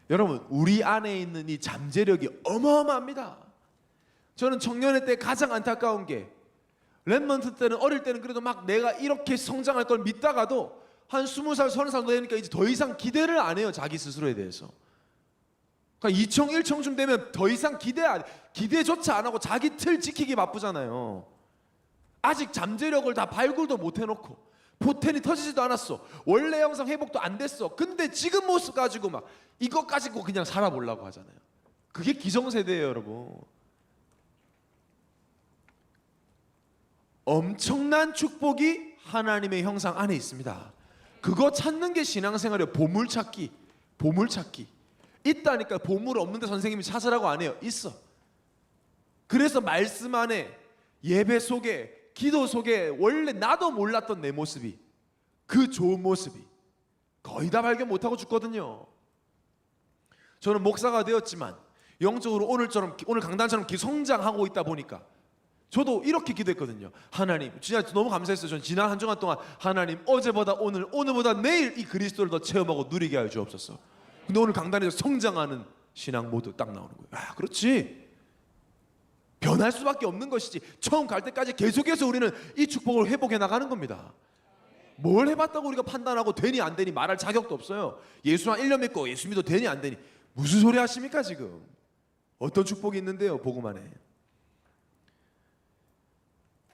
여러분 우리 안에 있는 이 잠재력이 어마어마합니다. 저는 청년회 때 가장 안타까운 게 랩먼트 때는 어릴 때는 그래도 막 내가 이렇게 성장할 걸 믿다가도 한 20살, 30살 되니까 이제 더 이상 기대를 안 해요. 자기 스스로에 대해서. 그러니까 2청, 1청쯤 되면 더 이상 기대조차 안 하고 자기 틀 지키기 바쁘잖아요. 아직 잠재력을 다 발굴도 못 해놓고 포텐이 터지지도 않았어. 원래 형상 회복도 안 됐어. 근데 지금 모습 가지고 막 이것 가지고 그냥 살아보려고 하잖아요. 그게 기성세대예요, 여러분. 엄청난 축복이 하나님의 형상 안에 있습니다. 그거 찾는 게 신앙생활이에요. 보물찾기. 보물찾기. 있다니까. 보물 없는데 선생님이 찾으라고 안 해요. 있어. 그래서 말씀 안에, 예배 속에, 기도 속에 원래 나도 몰랐던 내 모습이, 그 좋은 모습이 거의 다 발견 못하고 죽거든요. 저는 목사가 되었지만 영적으로 오늘 강단처럼 성장하고 있다 보니까 저도 이렇게 기도했거든요. 하나님, 진짜 너무 감사했어요. 저는 지난 한 주간 동안 하나님 어제보다 오늘, 오늘보다 내일 이 그리스도를 더 체험하고 누리게 하여 주옵소서. 근데 오늘 강단에서 성장하는 신앙 모두 딱 나오는 거예요. 그렇지. 변할 수밖에 없는 것이지. 처음 갈 때까지 계속해서 우리는 이 축복을 회복해 나가는 겁니다. 뭘 해봤다고 우리가 판단하고 되니 안 되니 말할 자격도 없어요. 예수 한 1년 믿고 예수 믿어도 되니 안 되니 무슨 소리 하십니까 지금. 어떤 축복이 있는데요. 복음 안에.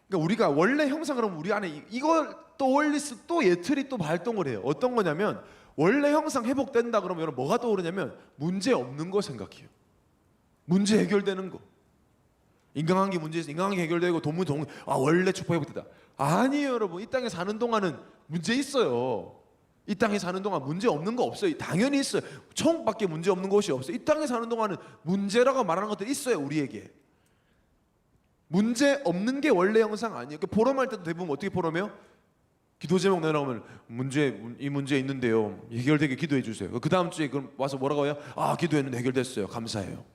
그러니까 우리가 원래 형상을 하면 우리 안에 이걸 또 원리스 또 예틀이 또 발동을 해요. 어떤 거냐면 원래 형상 회복된다 그러면 여러분 뭐가 떠오르냐면 문제 없는 거 생각해요. 문제 해결되는 거. 인간관계 문제 있어. 인간관계 해결되고 원래 축복 회복됐다. 아니에요, 여러분. 이 땅에 사는 동안은 문제 있어요. 이 땅에 사는 동안 문제 없는 거 없어요. 당연히 있어요. 천국밖에 문제 없는 곳이 없어요. 이 땅에 사는 동안은 문제라고 말하는 것들이 있어요, 우리에게. 문제 없는 게 원래 형상 아니에요. 포럼할 때도 대부분 어떻게 포럼해요? 기도 제목 내놓으면 이 문제 있는데요. 해결되게 기도해 주세요. 그 다음 주에 그럼 와서 뭐라고 해요? 기도했는데 해결됐어요. 감사해요.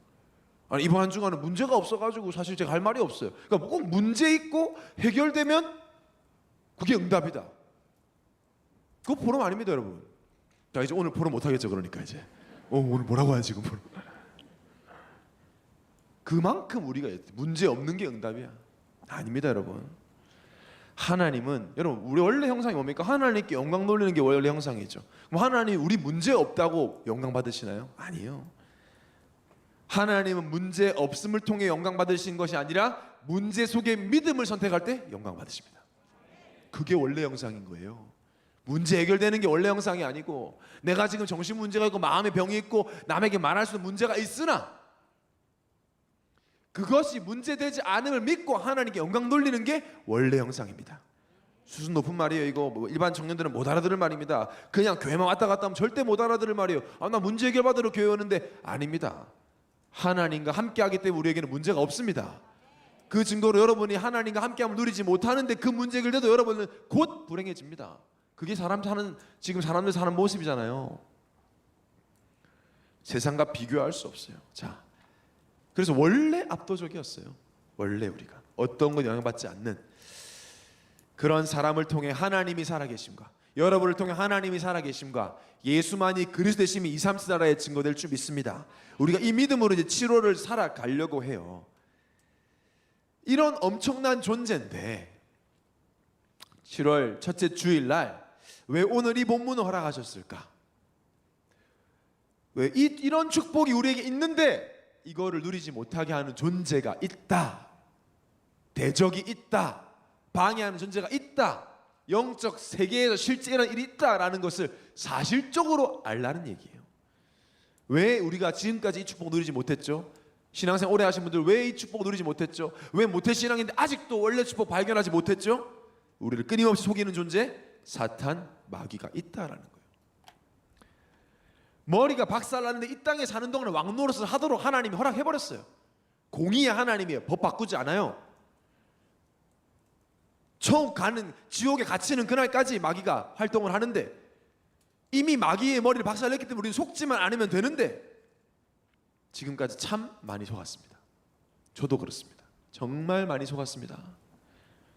아니, 이번 한 주간은 문제가 없어가지고 사실 제가 할 말이 없어요. 그러니까 꼭 문제 있고 해결되면 그게 응답이다. 그거 포럼 아닙니다, 여러분. 자, 이제 오늘 포럼 못 하겠죠, 그러니까 이제. 오늘 뭐라고 하지 지금 포럼. 그만큼 우리가 문제 없는 게 응답이야. 아닙니다, 여러분. 하나님은 여러분 우리 원래 형상이 뭡니까? 하나님께 영광 돌리는 게 원래 형상이죠. 그럼 하나님 우리 문제 없다고 영광 받으시나요? 아니에요. 하나님은 문제 없음을 통해 영광 받으신 것이 아니라 문제 속에 믿음을 선택할 때 영광 받으십니다. 그게 원래 형상인 거예요. 문제 해결되는 게 원래 형상이 아니고 내가 지금 정신 문제가 있고 마음의 병이 있고 남에게 말할 수 있는 문제가 있으나 그것이 문제되지 않음을 믿고 하나님께 영광 돌리는 게 원래 형상입니다. 수준 높은 말이에요. 이거 일반 청년들은 못 알아들을 말입니다. 그냥 교회만 왔다 갔다 하면 절대 못 알아들을 말이에요. 나 문제 해결받으러 교회 오는데 아닙니다. 하나님과 함께하기 때문에 우리에게는 문제가 없습니다. 그 증거로 여러분이 하나님과 함께함을 누리지 못하는데 그 문제 해결돼도 여러분은 곧 불행해집니다. 그게 지금 사람들 사는 모습이잖아요. 세상과 비교할 수 없어요. 자, 그래서 원래 압도적이었어요. 원래 우리가 어떤 건 영향받지 않는 그런 사람을 통해 하나님이 살아계심과 여러분을 통해 하나님이 살아계심과 예수만이 그리스도 되심이 2, 3, 4라의 증거될 줄 믿습니다. 우리가 이 믿음으로 이제 7월을 살아가려고 해요. 이런 엄청난 존재인데 7월 첫째 주일날 왜 오늘 이 본문을 허락하셨을까? 왜 이런 축복이 우리에게 있는데 이거를 누리지 못하게 하는 존재가 있다. 대적이 있다. 방해하는 존재가 있다. 영적 세계에서 실제 이런 일이 있다라는 것을 사실적으로 알라는 얘기예요. 왜 우리가 지금까지 이 축복을 누리지 못했죠? 신앙생활 오래 하신 분들 왜 이 축복을 누리지 못했죠? 왜 모태신앙인데 아직도 원래 축복 발견하지 못했죠? 우리를 끊임없이 속이는 존재 사탄 마귀가 있다라는 거예요. 머리가 박살났는데 이 땅에 사는 동안에 왕노릇을 하도록 하나님이 허락해버렸어요. 공의의 하나님이에요. 법 바꾸지 않아요. 처음 가는 지옥에 갇히는 그날까지 마귀가 활동을 하는데 이미 마귀의 머리를 박살냈기 때문에 우리는 속지만 않으면 되는데 지금까지 참 많이 속았습니다. 저도 그렇습니다. 정말 많이 속았습니다.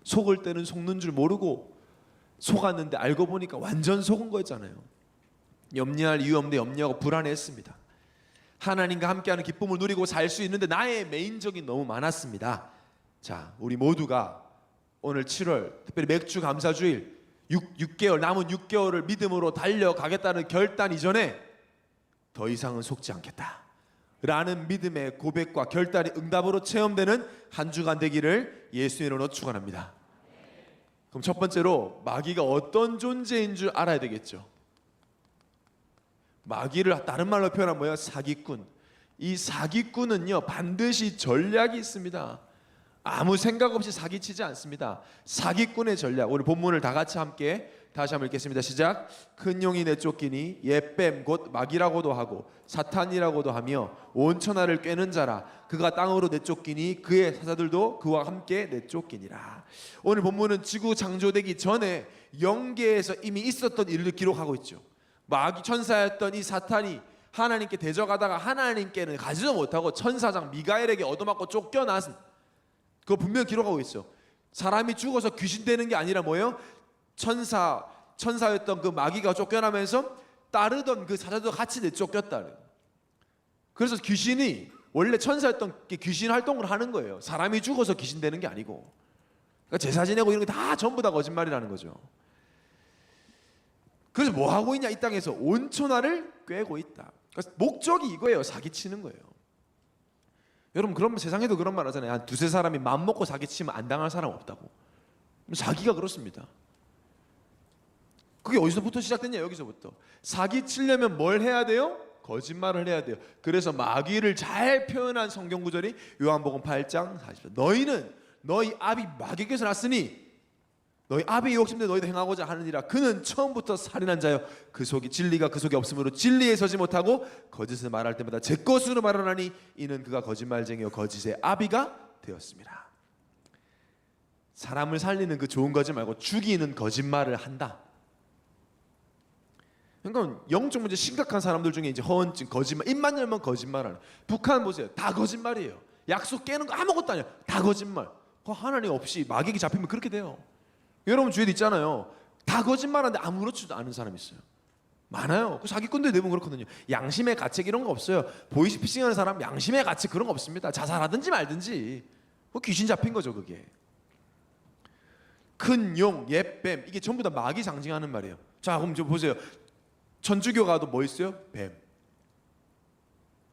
속을 때는 속는 줄 모르고 속았는데 알고 보니까 완전 속은 거였잖아요. 염려할 이유 없는데 염려하고 불안해했습니다. 하나님과 함께하는 기쁨을 누리고 살 수 있는데 나의 메인적이 너무 많았습니다. 자, 우리 모두가 오늘 7월 특별히 맥주 감사주일 6개월 남은 6개월을 믿음으로 달려가겠다는 결단 이전에 더 이상은 속지 않겠다 라는 믿음의 고백과 결단이 응답으로 체험되는 한 주간 되기를 예수의 이름으로 축원합니다. 그럼 첫 번째로 마귀가 어떤 존재인 줄 알아야 되겠죠. 마귀를 다른 말로 표현하면 뭐예요? 사기꾼. 이 사기꾼은요 반드시 전략이 있습니다. 아무 생각 없이 사기치지 않습니다. 사기꾼의 전략. 오늘 본문을 다 같이 함께 다시 한번 읽겠습니다. 시작. 큰 용이 내쫓기니 옛뱀 곧 마귀라고도 하고 사탄이라고도 하며 온 천하를 꿰는 자라. 그가 땅으로 내쫓기니 그의 사자들도 그와 함께 내쫓기니라. 오늘 본문은 지구 창조되기 전에 영계에서 이미 있었던 일을 기록하고 있죠. 마귀 천사였던 이 사탄이 하나님께 대적하다가 하나님께는 가지도 못하고 천사장 미가엘에게 얻어맞고 쫓겨나서 그거 분명히 기록하고 있어. 사람이 죽어서 귀신 되는 게 아니라 뭐예요? 천사였던 그 마귀가 쫓겨나면서 따르던 그 사자도 같이 내쫓겼다. 그래서 귀신이 원래 천사였던 게 귀신 활동을 하는 거예요. 사람이 죽어서 귀신 되는 게 아니고. 그러니까 제사 지내고 이런 게 다 전부 다 거짓말이라는 거죠. 그래서 뭐 하고 있냐? 이 땅에서 온 천하를 꿰고 있다. 그래서 목적이 이거예요. 사기치는 거예요. 여러분 그러면 세상에도 그런 말 하잖아요. 한 두세 사람이 맘 먹고 사기치면 안 당할 사람 없다고. 사기가 그렇습니다. 그게 어디서부터 시작됐냐? 여기서부터. 사기치려면 뭘 해야 돼요? 거짓말을 해야 돼요. 그래서 마귀를 잘 표현한 성경 구절이 요한복음 8장 40절. 너희는 너희 아비 마귀에게서 났으니 너희 아비의 욕심대로 너희도 행하고자 하느니라. 그는 처음부터 살인한 자요 그 속이 진리가 그 속에 없으므로 진리에 서지 못하고 거짓을 말할 때마다 제 것으로 말하나니 이는 그가 거짓말쟁이요 거짓의 아비가 되었습니다. 사람을 살리는 그 좋은 거짓 말고 죽이는 거짓말을 한다. 그러니까 영적 문제 심각한 사람들 중에 이제 허언증, 거짓말, 입만 열면 거짓말하는. 북한 보세요. 다 거짓말이에요. 약속 깨는 거 아무것도 아니야. 다 거짓말. 하나님 없이 마귀에게 잡히면 그렇게 돼요. 여러분 주위에도 있잖아요. 다 거짓말하는데 아무렇지도 않은 사람 있어요. 많아요. 그 사기꾼들 대부분 그렇거든요. 양심의 가책 이런 거 없어요. 보이스피싱하는 사람 양심의 가책 그런 거 없습니다. 자살하든지 말든지. 귀신 잡힌 거죠 그게. 큰 용, 옛뱀 이게 전부 다 마귀 상징하는 말이에요. 자 그럼 좀 보세요. 천주교 가도 뭐 있어요? 뱀.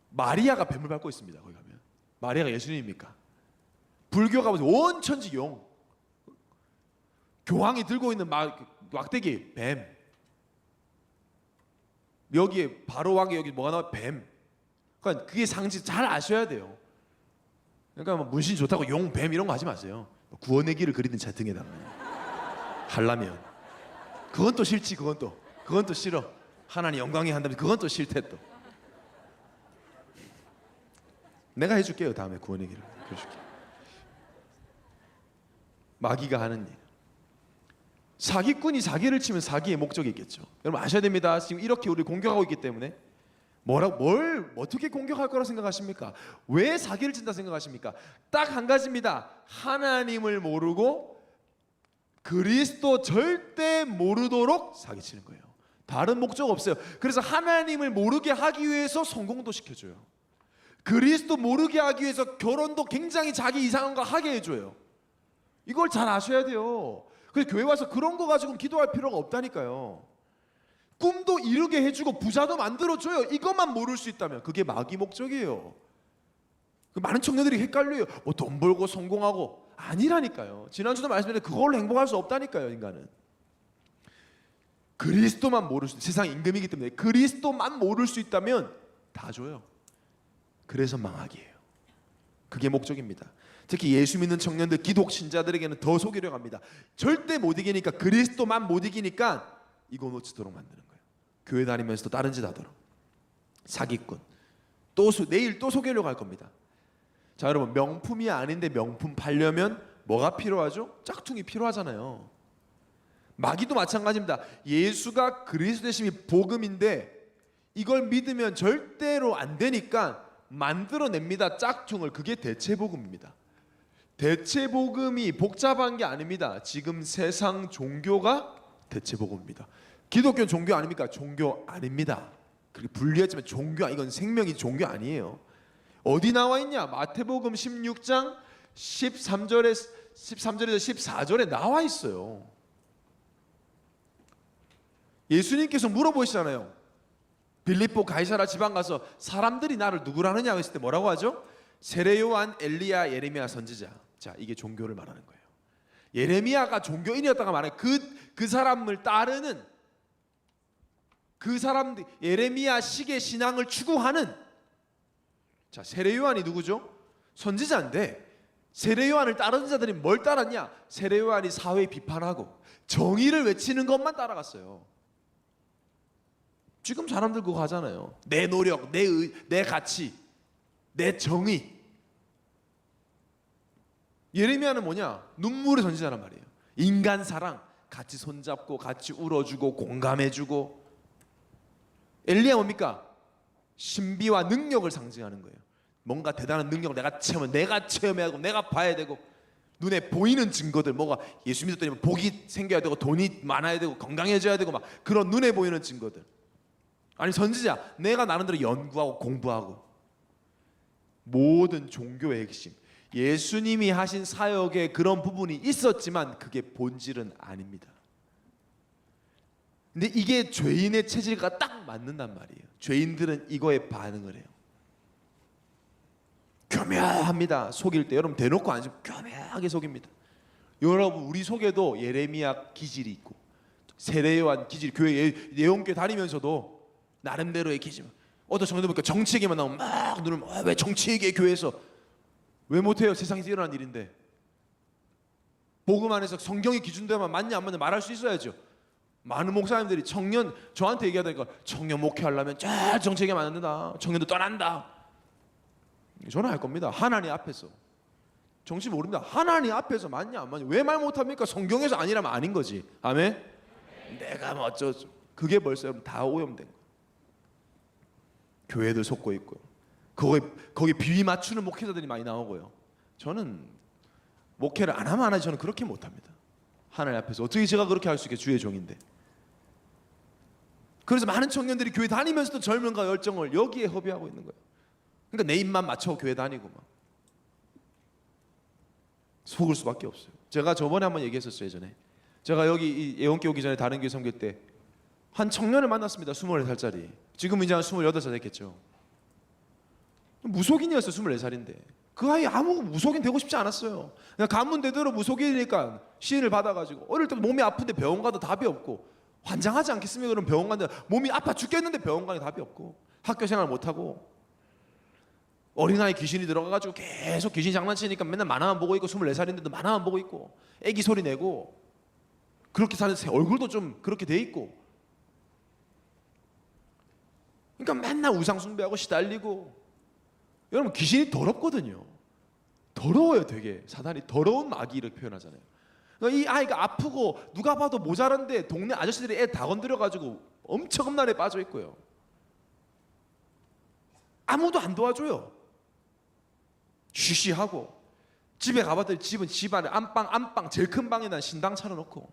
마리아가 뱀을 밟고 있습니다. 거기 가면. 마리아가 예수님입니까? 불교가 보세요. 온 천지 용. 교황이 들고 있는 막대기 뱀. 여기에 바로 왕이 여기 뭐가 나와? 뱀. 그러니까 그게 상징 잘 아셔야 돼요. 그러니까 뭐 문신 좋다고 용, 뱀 이런 거 하지 마세요. 구원의 길을 그리는 자 등에다가 하려면 그건 또 싫지. 그건 또 싫어. 하나님 영광이 한다면 그건 또 싫대 또. 내가 해줄게요. 다음에 구원의 길을 그려줄게. 마귀가 하는 일. 사기꾼이 사기를 치면 사기의 목적이 있겠죠. 여러분 아셔야 됩니다. 지금 이렇게 우리 공격하고 있기 때문에 뭘 어떻게 공격할 거라 생각하십니까? 왜 사기를 친다 생각하십니까? 딱 한 가지입니다. 하나님을 모르고 그리스도 절대 모르도록 사기치는 거예요. 다른 목적 없어요. 그래서 하나님을 모르게 하기 위해서 성공도 시켜줘요. 그리스도 모르게 하기 위해서 결혼도 굉장히 자기 이상한 거 하게 해줘요. 이걸 잘 아셔야 돼요. 그래서 교회 와서 그런 거 가지고 기도할 필요가 없다니까요. 꿈도 이루게 해주고 부자도 만들어줘요. 이것만 모를 수 있다면 그게 마귀 목적이에요. 많은 청년들이 헷갈려요. 뭐 돈 벌고 성공하고 아니라니까요. 지난주도 말씀드렸는데 그걸로 행복할 수 없다니까요. 인간은 그리스도만 모를 수, 세상 임금이기 때문에 그리스도만 모를 수 있다면 다 줘요. 그래서 망하기예요. 그게 목적입니다. 특히 예수 믿는 청년들, 기독 신자들에게는 더 속이려고 합니다. 절대 못 이기니까, 그리스도만 못 이기니까 이거 놓치도록 만드는 거예요. 교회 다니면서도 다른 짓 하도록. 사기꾼. 내일 또 속이려고 할 겁니다. 자, 여러분, 명품이 아닌데 명품 팔려면 뭐가 필요하죠? 짝퉁이 필요하잖아요. 마귀도 마찬가지입니다. 예수가 그리스도 되심이 복음인데 이걸 믿으면 절대로 안 되니까 만들어냅니다. 짝퉁을. 그게 대체복음입니다. 대체복음이 복잡한 게 아닙니다. 지금 세상 종교가 대체복음입니다. 기독교는 종교 아닙니까? 종교 아닙니다. 그렇게 분리했지만 종교, 이건 생명이 종교 아니에요. 어디 나와 있냐? 마태복음 16장 13절에서 14절에 나와 있어요. 예수님께서 물어보시잖아요. 빌립보 가이사라 지방 가서 사람들이 나를 누구라느냐 했을 때 뭐라고 하죠? 세례 요한, 엘리야, 예레미야 선지자. 자, 이게 종교를 말하는 거예요. 예레미야가 종교인이었다가 말해요. 그 사람을 따르는, 그 사람들, 예레미야 식의 신앙을 추구하는. 자, 세례 요한이 누구죠? 선지자인데 세례 요한을 따르는 자들이 뭘 따랐냐? 세례 요한이 사회 비판하고 정의를 외치는 것만 따라갔어요. 지금 사람들 그거 하잖아요. 내 노력, 내 가치, 내 정의. 예레미야는 뭐냐? 눈물의 선지자란 말이에요. 인간 사랑, 같이 손잡고 같이 울어주고 공감해주고. 엘리야 뭡니까? 신비와 능력을 상징하는 거예요. 뭔가 대단한 능력을 내가 체험해야 하고 내가 봐야 되고 눈에 보이는 증거들, 뭐가 예수 믿었더니 복이 생겨야 되고 돈이 많아야 되고 건강해져야 되고 막 그런 눈에 보이는 증거들. 아니 선지자, 내가 나름대로 연구하고 공부하고. 모든 종교의 핵심, 예수님이 하신 사역에 그런 부분이 있었지만 그게 본질은 아닙니다. 근데 이게 죄인의 체질과 딱 맞는단 말이에요. 죄인들은 이거에 반응을 해요. 교묘합니다. 속일 때 여러분 대놓고 안 속이고 교묘하게 속입니다. 여러분 우리 속에도 예레미야 기질이 있고 세례요한 기질, 교회 예언교회 다니면서도 나름대로의 기질. 어떤 청년들 보니까 정치 얘기만 나오면 막 눈을 왜 정치 얘기해 교회에서. 왜 못해요? 세상에서 일어난 일인데. 복음 안에서 성경의 기준대로만 맞냐 안 맞냐 말할 수 있어야죠. 많은 목사님들이 청년 저한테 얘기하다니까 청년 목회하려면 저 정치 얘기하면 안 된다. 청년도 떠난다. 저는 할 겁니다. 하나님 앞에서. 정치 모릅니다. 하나님 앞에서 맞냐 안 맞냐. 왜 말 못합니까? 성경에서 아니라면 아닌 거지. 아멘? 내가 뭐 어쩌죠. 그게 벌써 여러분 다 오염된 거예요. 교회들 속고 있고요. 거기 비위 맞추는 목회자들이 많이 나오고요. 저는 목회를 안 하면 안 하지 저는 그렇게 못합니다. 하나님 앞에서. 어떻게 제가 그렇게 할 수 있게 주의 종인데. 그래서 많은 청년들이 교회 다니면서도 젊음과 열정을 여기에 허비하고 있는 거예요. 그러니까 내 입만 맞춰 교회 다니고 막 속을 수밖에 없어요. 제가 저번에 한번 얘기했었어요. 예전에 제가 여기 예원교 오기 전에 다른 교회 섬길 때 한 청년을 만났습니다. 24살짜리. 지금 이제 한 28살 됐겠죠. 무속인이었어요. 24살인데 그 아이 아무 무속인 되고 싶지 않았어요. 그냥 가문대대로 무속인이니까 시인을 받아가지고 어릴 때 몸이 아픈데 병원 가도 답이 없고 환장하지 않겠습니까? 그럼 병원 갔는데 몸이 아파 죽겠는데 병원 가니 답이 없고 학교 생활 못하고 어린아이 귀신이 들어가가지고 계속 귀신 장난치니까 맨날 만화만 보고 있고 24살인데도 만화만 보고 있고 애기 소리 내고 그렇게 사는 얼굴도 좀 그렇게 돼 있고 그러니까 맨날 우상 숭배하고 시달리고. 여러분 귀신이 더럽거든요. 더러워요. 되게 사단이 더러운 마귀 이렇게 표현하잖아요. 그러니까 이 아이가 아프고 누가 봐도 모자란데 동네 아저씨들이 애 다 건드려가지고 엄청 험난에 빠져 있고요. 아무도 안 도와줘요. 쉬쉬하고 집에 가봤더니 집은 집안에 안방 제일 큰 방에다 신당 차려놓고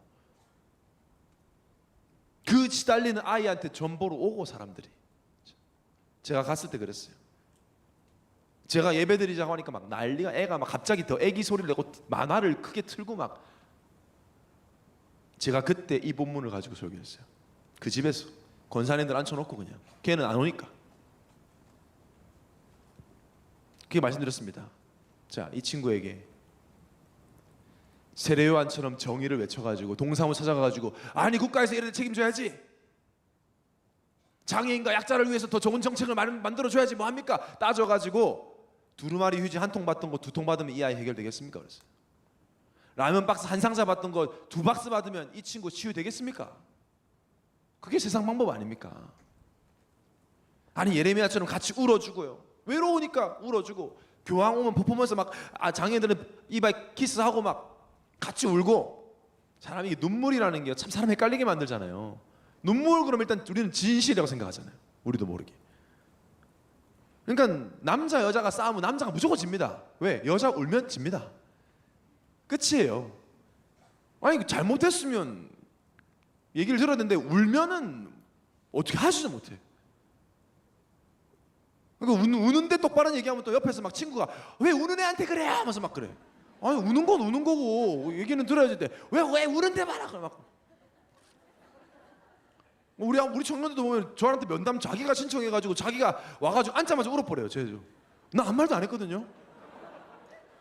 그 시달리는 아이한테 전보로 오고 사람들이. 제가 갔을 때 그랬어요. 제가 예배드리자고 하니까 막 난리가, 애가 막 갑자기 더 애기 소리를 내고 만화를 크게 틀고 막. 제가 그때 이 본문을 가지고 설교했어요. 그 집에서 권사님들 앉혀놓고 그냥 걔는 안 오니까. 그게 말씀드렸습니다. 자, 이 친구에게 세례요한처럼 정의를 외쳐가지고 동사무 찾아가가지고 아니 국가에서 이런 데 책임져야지, 장애인과 약자를 위해서 더 좋은 정책을 만들어줘야지 뭐합니까? 따져가지고 두루마리 휴지 한 통 받던 거 2통 받으면 이 아이 해결되겠습니까? 그래서 라면 박스 한 상자 받던 거 2박스 받으면 이 친구 치유되겠습니까? 그게 세상 방법 아닙니까? 아니 예레미야처럼 같이 울어주고요, 외로우니까 울어주고, 교황 오면 퍼포먼스 막 장애인들은 이발 키스하고 막 같이 울고. 사람이 눈물이라는 게 참 사람 헷갈리게 만들잖아요. 눈물 그러면 일단 우리는 진실이라고 생각하잖아요, 우리도 모르게. 그러니까 남자 여자가 싸우면 남자가 무조건 집니다. 왜? 여자가 울면 집니다. 끝이에요. 아니 잘못했으면 얘기를 들어야 되는데 울면은 어떻게 하지도 못해. 그러니까 우는데 똑바로 얘기하면 또 옆에서 막 친구가 왜 우는 애한테 그래 하면서 막 그래. 아니 우는 건 우는 거고 얘기는 들어야지 돼. 왜 우는데 말아 그래 막. 우리 청년들도 보면 저한테 면담 자기가 신청해가지고 자기가 와가지고 앉자마자 울어버려요. 나 아무 말도 안 했거든요.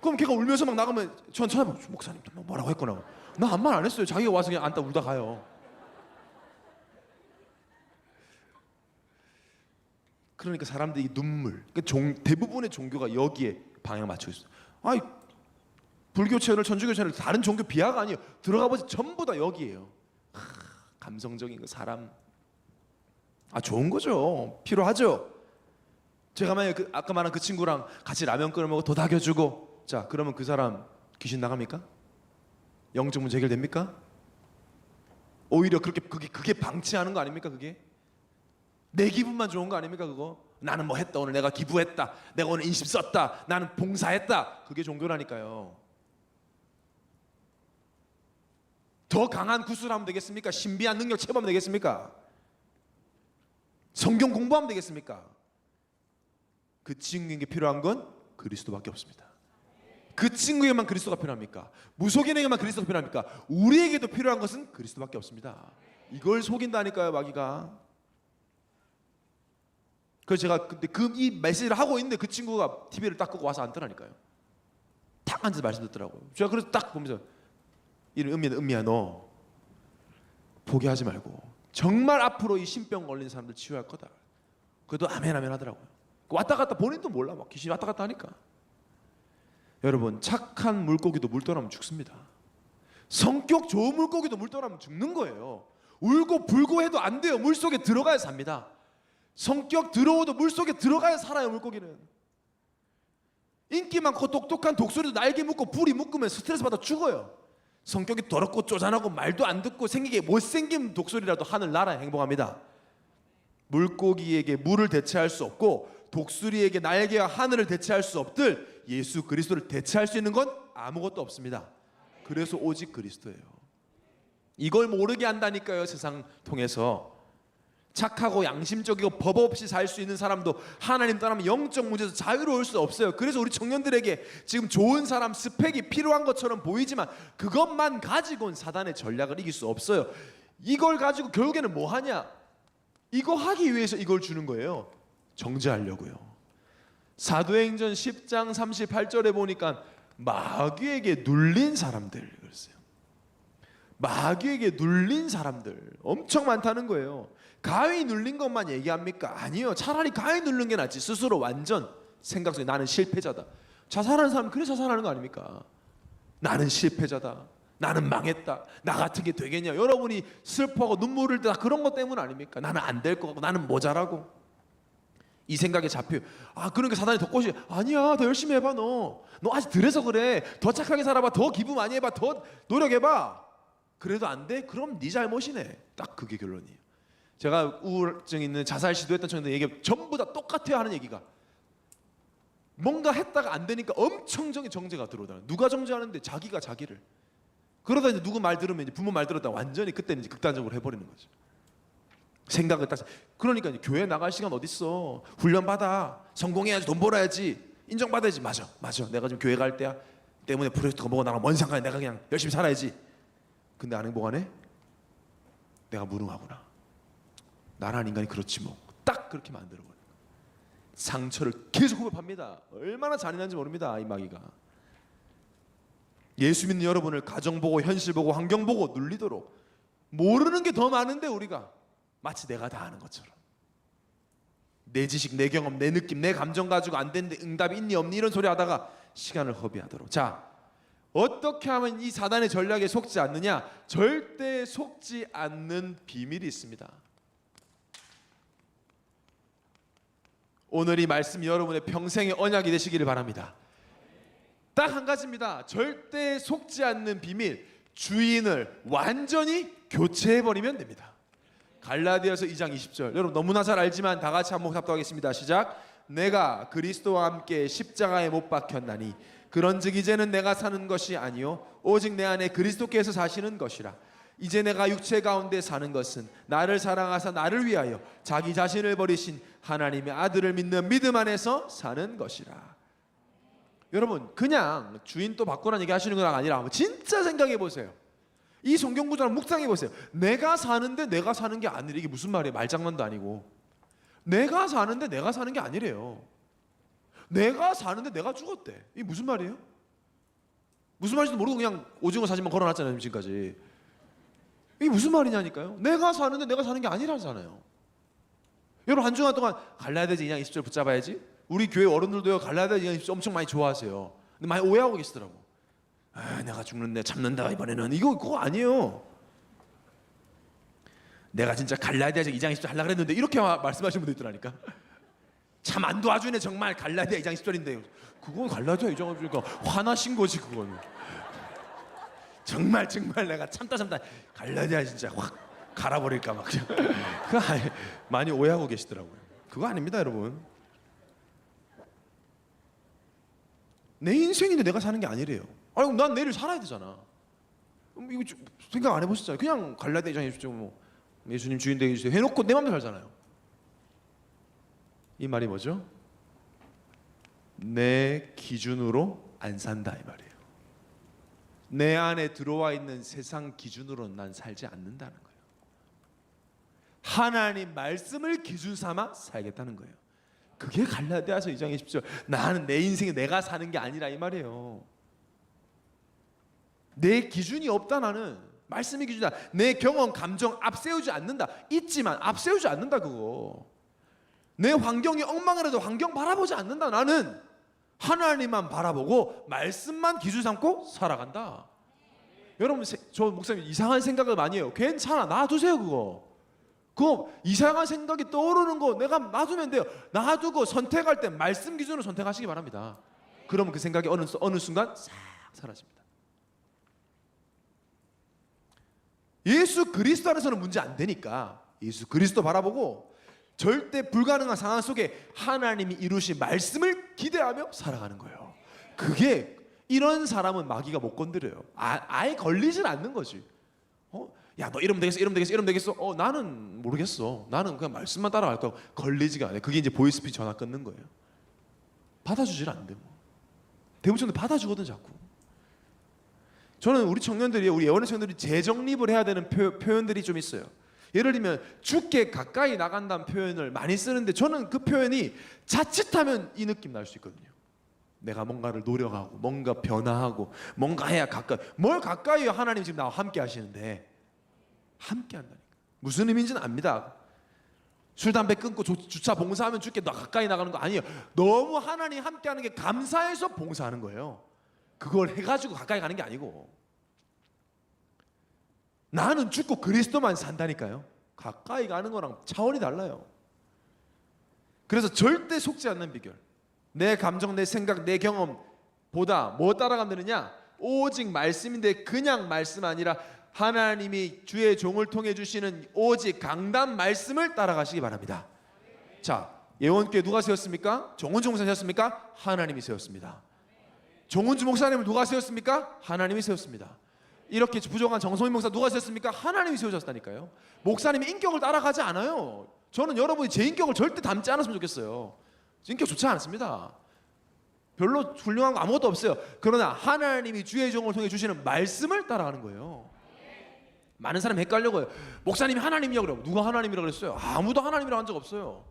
그럼 걔가 울면서 막 나가면 저한테 쳐다보고 목사님 뭐라고 했구나. 나 아무 말 안 했어요. 자기가 와서 그냥 앉다 울다 가요. 그러니까 사람들이 이 눈물, 그러니까 대부분의 종교가 여기에 방향 맞추고 있어요. 아니 불교 채널, 천주교 채널 다른 종교 비하가 아니에요. 들어가 보지 전부 다 여기에요. 감성적인 거 사람. 좋은 거죠. 필요하죠. 제가 만약에 아까 말한 그 친구랑 같이 라면 끓여 먹고 도닥여주고, 자 그러면 그 사람 귀신 나갑니까? 영적 문제 해결됩니까? 오히려 그게 방치하는 거 아닙니까? 그게 내 기분만 좋은 거 아닙니까? 그거 나는 뭐 했다, 오늘 내가 기부했다, 내가 오늘 인심 썼다, 나는 봉사했다. 그게 종교라니까요. 더 강한 구술하면 되겠습니까? 신비한 능력 체험하면 되겠습니까? 성경 공부하면 되겠습니까? 그 친구에게 필요한 건 그리스도밖에 없습니다. 그 친구에게만 그리스도가 필요합니까? 무속인에게만 그리스도가 필요합니까? 우리에게도 필요한 것은 그리스도밖에 없습니다. 이걸 속인다니까요, 마귀가. 그래서 제가 근데 이 메시지를 하고 있는데 그 친구가 TV를 딱 끄고 와서 앉더라니까요. 딱 앉아서 말씀 듣더라고요. 제가 그래서 딱 보면서 이런 은미야 너 포기하지 말고 정말 앞으로 이 신병 걸린 사람들 치유할 거다. 그래도 아멘 하더라고요. 왔다 갔다 본인도 몰라, 막 귀신이 왔다 갔다 하니까. 여러분 착한 물고기도 물 떠나면 죽습니다. 성격 좋은 물고기도 물 떠나면 죽는 거예요. 울고 불고 해도 안 돼요. 물속에 들어가야 삽니다. 성격 더러워도 물속에 들어가야 살아요. 물고기는 인기 많고 똑똑한 독수리도 날개 묶고 불이 묶으면 스트레스 받아 죽어요. 성격이 더럽고 쪼잔하고 말도 안 듣고 생기게 못생긴 독수리라도 하늘 나라에 행복합니다. 물고기에게 물을 대체할 수 없고 독수리에게 날개와 하늘을 대체할 수 없들 예수 그리스도를 대체할 수 있는 건 아무것도 없습니다. 그래서 오직 그리스도예요. 이걸 모르게 한다니까요. 세상 통해서 착하고 양심적이고 법 없이 살 수 있는 사람도 하나님 떠나면 영적 문제에서 자유로울 수 없어요. 그래서 우리 청년들에게 지금 좋은 사람 스펙이 필요한 것처럼 보이지만 그것만 가지고는 사단의 전략을 이길 수 없어요. 이걸 가지고 결국에는 뭐 하냐? 이거 하기 위해서 이걸 주는 거예요. 정죄하려고요. 사도행전 10장 38절에 보니까 마귀에게 눌린 사람들 그랬어요. 마귀에게 눌린 사람들 엄청 많다는 거예요. 가위 눌린 것만 얘기합니까? 아니요. 차라리 가위 누른 게 낫지. 스스로 완전 생각 속에 나는 실패자다. 자살하는 사람은 그래 자살하는 거 아닙니까? 나는 실패자다. 나는 망했다. 나 같은 게 되겠냐? 여러분이 슬퍼하고 눈물을 흘리다 그런 것 때문 아닙니까? 나는 안 될 것 같고 나는 모자라고 이 생각에 잡혀요. 그러니까 사단이 더 꼬시. 아니야, 더 열심히 해봐. 너 아직 덜해서 그래. 더 착하게 살아봐. 더 기부 많이 해봐. 더 노력해봐. 그래도 안 돼? 그럼 네 잘못이네. 딱 그게 결론이에요. 제가 우울증 있는 자살 시도했던 청년들 얘기 전부 다 똑같아요. 하는 얘기가 뭔가 했다가 안 되니까 엄청 정죄가 들어오잖아요. 누가 정죄하는데? 자기가 자기를. 그러다 이제 누구 말 들으면 이제 부모 말 들었다 완전히 그때는 이제 극단적으로 해버리는 거죠. 생각을 딱. 그러니까 이제 교회 나갈 시간 어디 있어? 훈련 받아. 성공해야지, 돈 벌어야지, 인정받아야지. 맞아. 내가 지금 교회 갈 때야. 때문에 프로젝트가 뭐가 나랑 뭔 상관이야. 내가 그냥 열심히 살아야지. 근데 안 행복하네? 내가 무능하구나. 나라는 인간이 그렇지 뭐. 딱 그렇게 만들어버려요. 상처를 계속 후벼팝니다. 얼마나 잔인한지 모릅니다, 이 마귀가. 예수 믿는 여러분을 가정 보고 현실 보고 환경 보고 눌리도록 모르는 게 더 많은데 우리가 마치 내가 다 아는 것처럼 내 지식, 내 경험, 내 느낌, 내 감정 가지고 안 되는데 응답이 있니 없니 이런 소리 하다가 시간을 허비하도록. 자, 어떻게 하면 이 사단의 전략에 속지 않느냐? 절대 속지 않는 비밀이 있습니다. 오늘 이 말씀이 여러분의 평생의 언약이 되시기를 바랍니다. 딱 한 가지입니다. 절대 속지 않는 비밀. 주인을 완전히 교체해버리면 됩니다. 갈라디아서 2장 20절. 여러분 너무나 잘 알지만 다 같이 한번 합독하겠습니다. 시작. 내가 그리스도와 함께 십자가에 못 박혔나니 그런즉 이제는 내가 사는 것이 아니요 오직 내 안에 그리스도께서 사시는 것이라. 이제 내가 육체 가운데 사는 것은 나를 사랑하사 나를 위하여 자기 자신을 버리신 하나님의 아들을 믿는 믿음 안에서 사는 것이라. 여러분 그냥 주인 또 바꾸라는 얘기 하시는 건 아니라 진짜 생각해 보세요. 이 성경 구절을 묵상해 보세요. 내가 사는데 내가 사는 게 아니래. 이게 무슨 말이에요? 말장난도 아니고. 내가 사는데 내가 사는 게 아니래요. 내가 사는데 내가 죽었대. 이게 무슨 말이에요? 무슨 말인지도 모르고 그냥 오징어 사진만 걸어놨잖아요, 지금까지. 이게 무슨 말이냐니까요. 내가 사는데 내가 사는 게 아니라잖아요. 여러분 한 주간 동안 갈라디아 2장 20절 붙잡아야지. 우리 교회 어른들도요 갈라디아 2장 20절 엄청 많이 좋아하세요. 근데 많이 오해하고 계시더라고. 아, 내가 죽는데 참는다 이번에는. 그거 아니에요. 내가 진짜 갈라디아 2장 20절 하려고 했는데 이렇게 말씀하시는 분도 있더라니까. 참 안 도와주네 정말. 갈라디아 2장 10절인데 그건 갈라디아 2장 10절이니까 화나신 거지 그거는. 정말 내가 참다 갈라디아 진짜 확 갈아버릴까 막 그냥. 그거 많이 오해하고 계시더라고요. 그거 아닙니다 여러분. 내 인생인데 내가 사는 게 아니래요. 아니 난 내일 살아야 되잖아. 이거 생각 안 해보셨잖아요. 그냥 갈라디아 2장 20절 뭐 예수님 주인 되게 해주세요 해놓고 내 맘대로 살잖아요. 이 말이 뭐죠? 내 기준으로 안 산다 이 말이에요. 내 안에 들어와 있는 세상 기준으로 난 살지 않는다는 거예요. 하나님 말씀을 기준 삼아 살겠다는 거예요. 그게 갈라디아서 2장 20절. 나는 내 인생에 내가 사는 게 아니라 이 말이에요. 내 기준이 없다. 나는 말씀이 기준이다. 내 경험, 감정 앞세우지 않는다. 있지만 앞세우지 않는다. 그거. 내 환경이 엉망이라도 환경 바라보지 않는다. 나는 하나님만 바라보고 말씀만 기준 삼고 살아간다. 여러분 저 목사님 이상한 생각을 많이 해요. 괜찮아 놔두세요 그거. 그 이상한 생각이 떠오르는 거 내가 놔두면 돼요. 놔두고 선택할 때 말씀 기준으로 선택하시기 바랍니다. 그러면 그 생각이 어느 순간 싹 사라집니다. 예수 그리스도 안에서는 문제 안 되니까 예수 그리스도 바라보고 절대 불가능한 상황 속에 하나님이 이루신 말씀을 기대하며 살아가는 거예요. 그게 이런 사람은 마귀가 못 건드려요. 아예 걸리진 않는 거지. 야 너 이러면 되겠어. 나는 모르겠어. 나는 그냥 말씀만 따라갈 거야. 걸리지가 않아요. 그게 이제 보이스피치 전화 끊는 거예요. 받아주질 않는데 뭐. 대부분 받아주거든 자꾸. 저는 우리 청년들이 우리 예원의 청년들이 재정립을 해야 되는 표현들이 좀 있어요. 예를 들면 죽게 가까이 나간다는 표현을 많이 쓰는데 저는 그 표현이 자칫하면 이 느낌 날 수 있거든요. 내가 뭔가를 노력하고 뭔가 변화하고 뭔가 해야 가까이. 뭘 가까이 해요? 하나님 지금 나와 함께 하시는데. 함께 한다니까. 무슨 의미인지는 압니다. 술 담배 끊고 주차 봉사하면 죽게 너 가까이 나가는 거 아니에요. 너무 하나님 함께 하는 게 감사해서 봉사하는 거예요. 그걸 해가지고 가까이 가는 게 아니고. 나는 죽고 그리스도만 산다니까요. 가까이 가는 거랑 차원이 달라요. 그래서 절대 속지 않는 비결. 내 감정, 내 생각, 내 경험보다 뭐 따라가면 되느냐? 오직 말씀인데 그냥 말씀 아니라 하나님이 주의 종을 통해 주시는 오직 강단 말씀을 따라가시기 바랍니다. 자, 예원교회 누가 세웠습니까? 정은주 목사님 세웠습니까? 하나님이 세웠습니다. 정은주 목사님을 누가 세웠습니까? 하나님이 세웠습니다. 이렇게 부정한 정성민 목사 누가 세웠습니까? 하나님이 세우셨다니까요. 목사님의 인격을 따라가지 않아요. 저는 여러분이 제 인격을 절대 닮지 않았으면 좋겠어요. 인격 좋지 않습니다. 별로 훌륭한 거 아무것도 없어요. 그러나 하나님이 주의 종을 통해 주시는 말씀을 따라가는 거예요. 많은 사람이 헷갈려고요. 목사님이 하나님이라고 그래요. 누가 하나님이라고 그랬어요? 아무도 하나님이라고 한 적 없어요.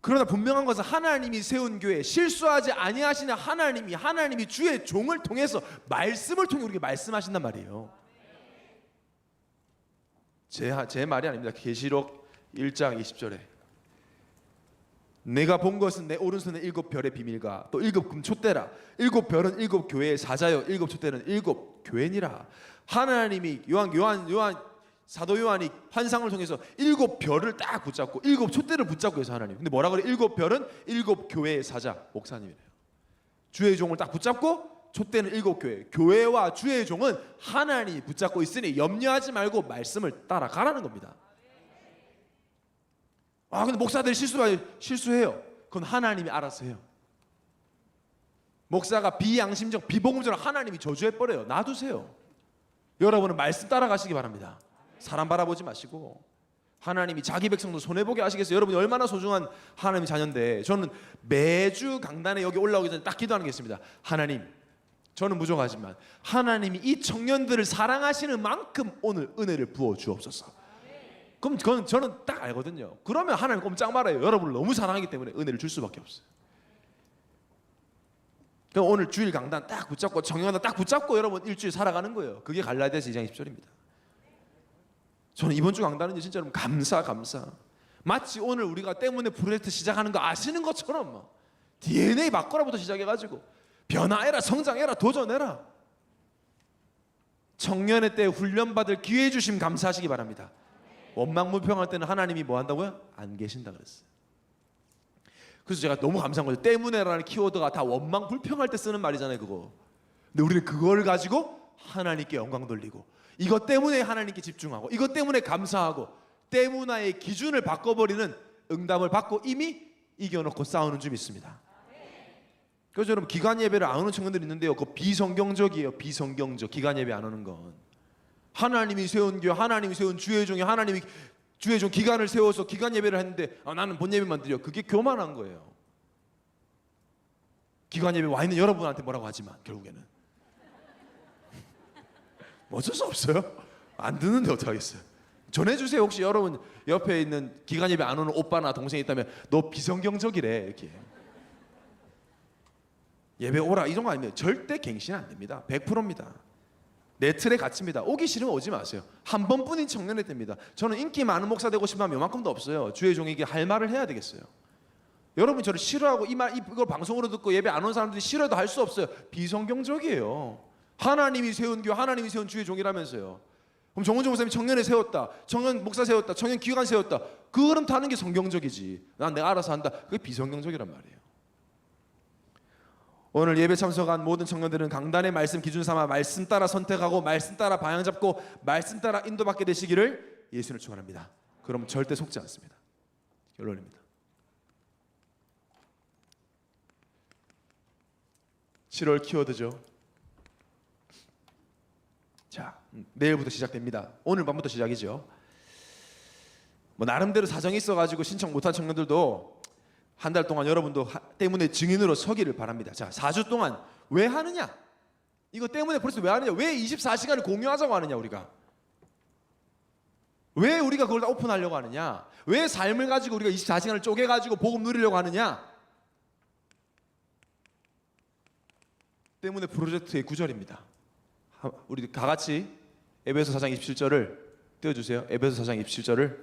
그러나 분명한 것은 하나님이 세운 교회, 실수하지 아니하시는 하나님이 주의 종을 통해서 말씀을 통해 우리에게 말씀하신단 말이에요. 제 말이 아닙니다. 계시록 1장 20절에 내가 본 것은 내 오른손에 7별의 비밀과 또 7금 촛대라. 7별은 7교회의 사자요 7촛대는 7교회니라. 하나님이 사도 요한이 환상을 통해서 7별을 딱 붙잡고 7촛대를 붙잡고 해서 하나님. 근데 뭐라 그래? 7별은 7교회의 사자 목사님이래요. 주의 종을 딱 붙잡고 촛대는 7교회. 교회와 주의 종은 하나님이 붙잡고 있으니 염려하지 말고 말씀을 따라가라는 겁니다. 근데 목사들이 실수해요. 그건 하나님이 알아서 해요. 목사가 비양심적 비복음적으로 하나님이 저주해버려요. 놔두세요. 여러분은 말씀 따라가시기 바랍니다. 사람 바라보지 마시고 하나님이 자기 백성도 손해보게 하시겠어요. 여러분이 얼마나 소중한 하나님의 자녀인데 저는 매주 강단에 여기 올라오기 전에 딱 기도하는 게 있습니다. 하나님, 저는 부족하지만 하나님이 이 청년들을 사랑하시는 만큼 오늘 은혜를 부어 주옵소서. 그럼 그건 저는 딱 알거든요. 그러면 하나님 꼼짝 말아요. 여러분을 너무 사랑하기 때문에 은혜를 줄 수밖에 없어요. 그럼 오늘 주일 강단 딱 붙잡고 정형하다 딱 붙잡고 여러분 일주일 살아가는 거예요. 그게 갈라디아서 2장 20절입니다. 저는 이번 주 강단은 진짜 여러분 감사. 마치 오늘 우리가 때문에 프로젝트 시작하는 거 아시는 것처럼 DNA 바꿔라부터 시작해가지고 변화해라, 성장해라, 도전해라. 청년의 때 훈련받을 기회 주심 감사하시기 바랍니다. 원망불평할 때는 하나님이 뭐 한다고요? 안 계신다 그랬어요. 그래서 제가 너무 감사한 거죠. 때문에라는 키워드가 다 원망불평할 때 쓰는 말이잖아요, 그거. 근데 우리는 그걸 가지고 하나님께 영광 돌리고 이것 때문에 하나님께 집중하고 이것 때문에 감사하고 때문화의 기준을 바꿔버리는 응답을 받고 이미 이겨놓고 싸우는 줄 믿습니다. 그래서 여러분 기간 예배를 안 오는 청년들이 있는데요. 그거 비성경적이에요. 비성경적. 기간 예배 안 오는 건 하나님이 세운 교회, 하나님이 세운 주의 종이 하나님이 주의 종 기간을 세워서 기간 예배를 했는데 나는 본 예배만 드려. 그게 교만한 거예요. 기간 예배 와 있는 여러분한테 뭐라고 하지만 결국에는 어쩔 수 없어요. 안 듣는데 어떡하겠어요. 전해주세요. 혹시 여러분 옆에 있는 기간 예배 안 오는 오빠나 동생이 있다면 너 비성경적이래 이렇게. 예배 오라 이런 거 아니면 절대 갱신 안 됩니다. 100%입니다. 내 틀에 갇힙니다. 오기 싫으면 오지 마세요. 한 번뿐인 청년의 때입니다. 저는 인기 많은 목사 되고 싶으면 요만큼도 없어요. 주의 종에게 할 말을 해야 되겠어요. 여러분이 저를 싫어하고 이걸 방송으로 듣고 예배 안 온 사람들이 싫어도 할 수 없어요. 비성경적이에요. 하나님이 세운 교회, 하나님이 세운 주의 종이라면서요. 그럼 정은주 목사님이 청년에 세웠다, 청년 목사 세웠다, 청년 기관 세웠다. 그 흐름 타는 게 성경적이지. 난 내가 알아서 한다. 그게 비성경적이란 말이에요. 오늘 예배 참석한 모든 청년들은 강단의 말씀 기준 삼아 말씀 따라 선택하고 말씀 따라 방향 잡고 말씀 따라 인도받게 되시기를 예수를 축원합니다. 그럼 절대 속지 않습니다. 결론입니다. 7월 키워드죠. 자, 내일부터 시작됩니다. 오늘 밤부터 시작이죠. 뭐 나름대로 사정이 있어가지고 신청 못한 청년들도 한 달 동안 여러분도 때문에 증인으로 서기를 바랍니다. 자, 4주 동안 왜 하느냐? 이거 때문에 벌써 왜 하느냐? 왜 24시간을 공유하자고 하느냐 우리가? 왜 우리가 그걸 다 오픈하려고 하느냐? 왜 삶을 가지고 우리가 24시간을 쪼개가지고 복음 누리려고 하느냐? 때문에 프로젝트의 9절입니다. 우리 다 같이 에베소 4장 27절을 띄워주세요. 에베소 4장 27절을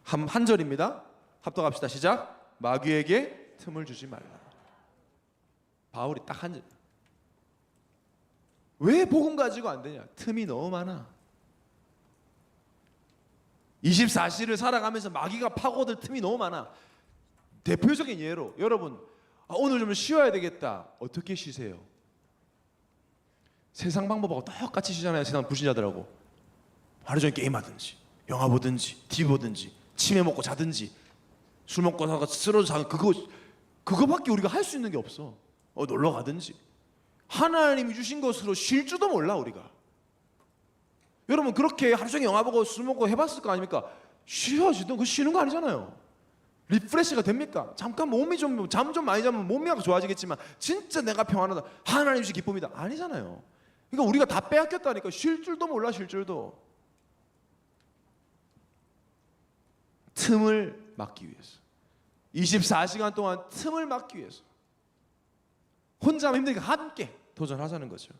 한 절입니다. 합독합시다. 시작. 마귀에게 틈을 주지 말라. 바울이 딱 한 절. 왜 복음 가지고 안 되냐? 틈이 너무 많아. 24시를 살아가면서 마귀가 파고들 틈이 너무 많아. 대표적인 예로 여러분 오늘 좀 쉬어야 되겠다. 어떻게 쉬세요? 세상 방법하고 똑같이 쉬잖아요. 세상 불신자들하고 하루 종일 게임하든지 영화 보든지 TV 보든지 치매 먹고 자든지 술 먹고 사가 쓰러져 자 그거밖에 우리가 할 수 있는 게 없어. 놀러 가든지 하나님이 주신 것으로 쉴 줄도 몰라 우리가. 여러분 그렇게 하루 종일 영화 보고 술 먹고 해봤을 거 아닙니까? 쉬어야지. 그거 쉬는 거 아니잖아요. 리프레시가 됩니까? 잠깐 몸이 좀 잠 좀 많이 자면 몸이 좋아지겠지만 진짜 내가 평안하다 하나님 주신 기쁨이다 아니잖아요. 그러니까 우리가 다 빼앗겼다니까. 쉴 줄도 몰라. 쉴 줄도. 틈을 막기 위해서 24시간 동안 틈을 막기 위해서 혼자 하면 힘드니까 함께 도전하자는 거죠.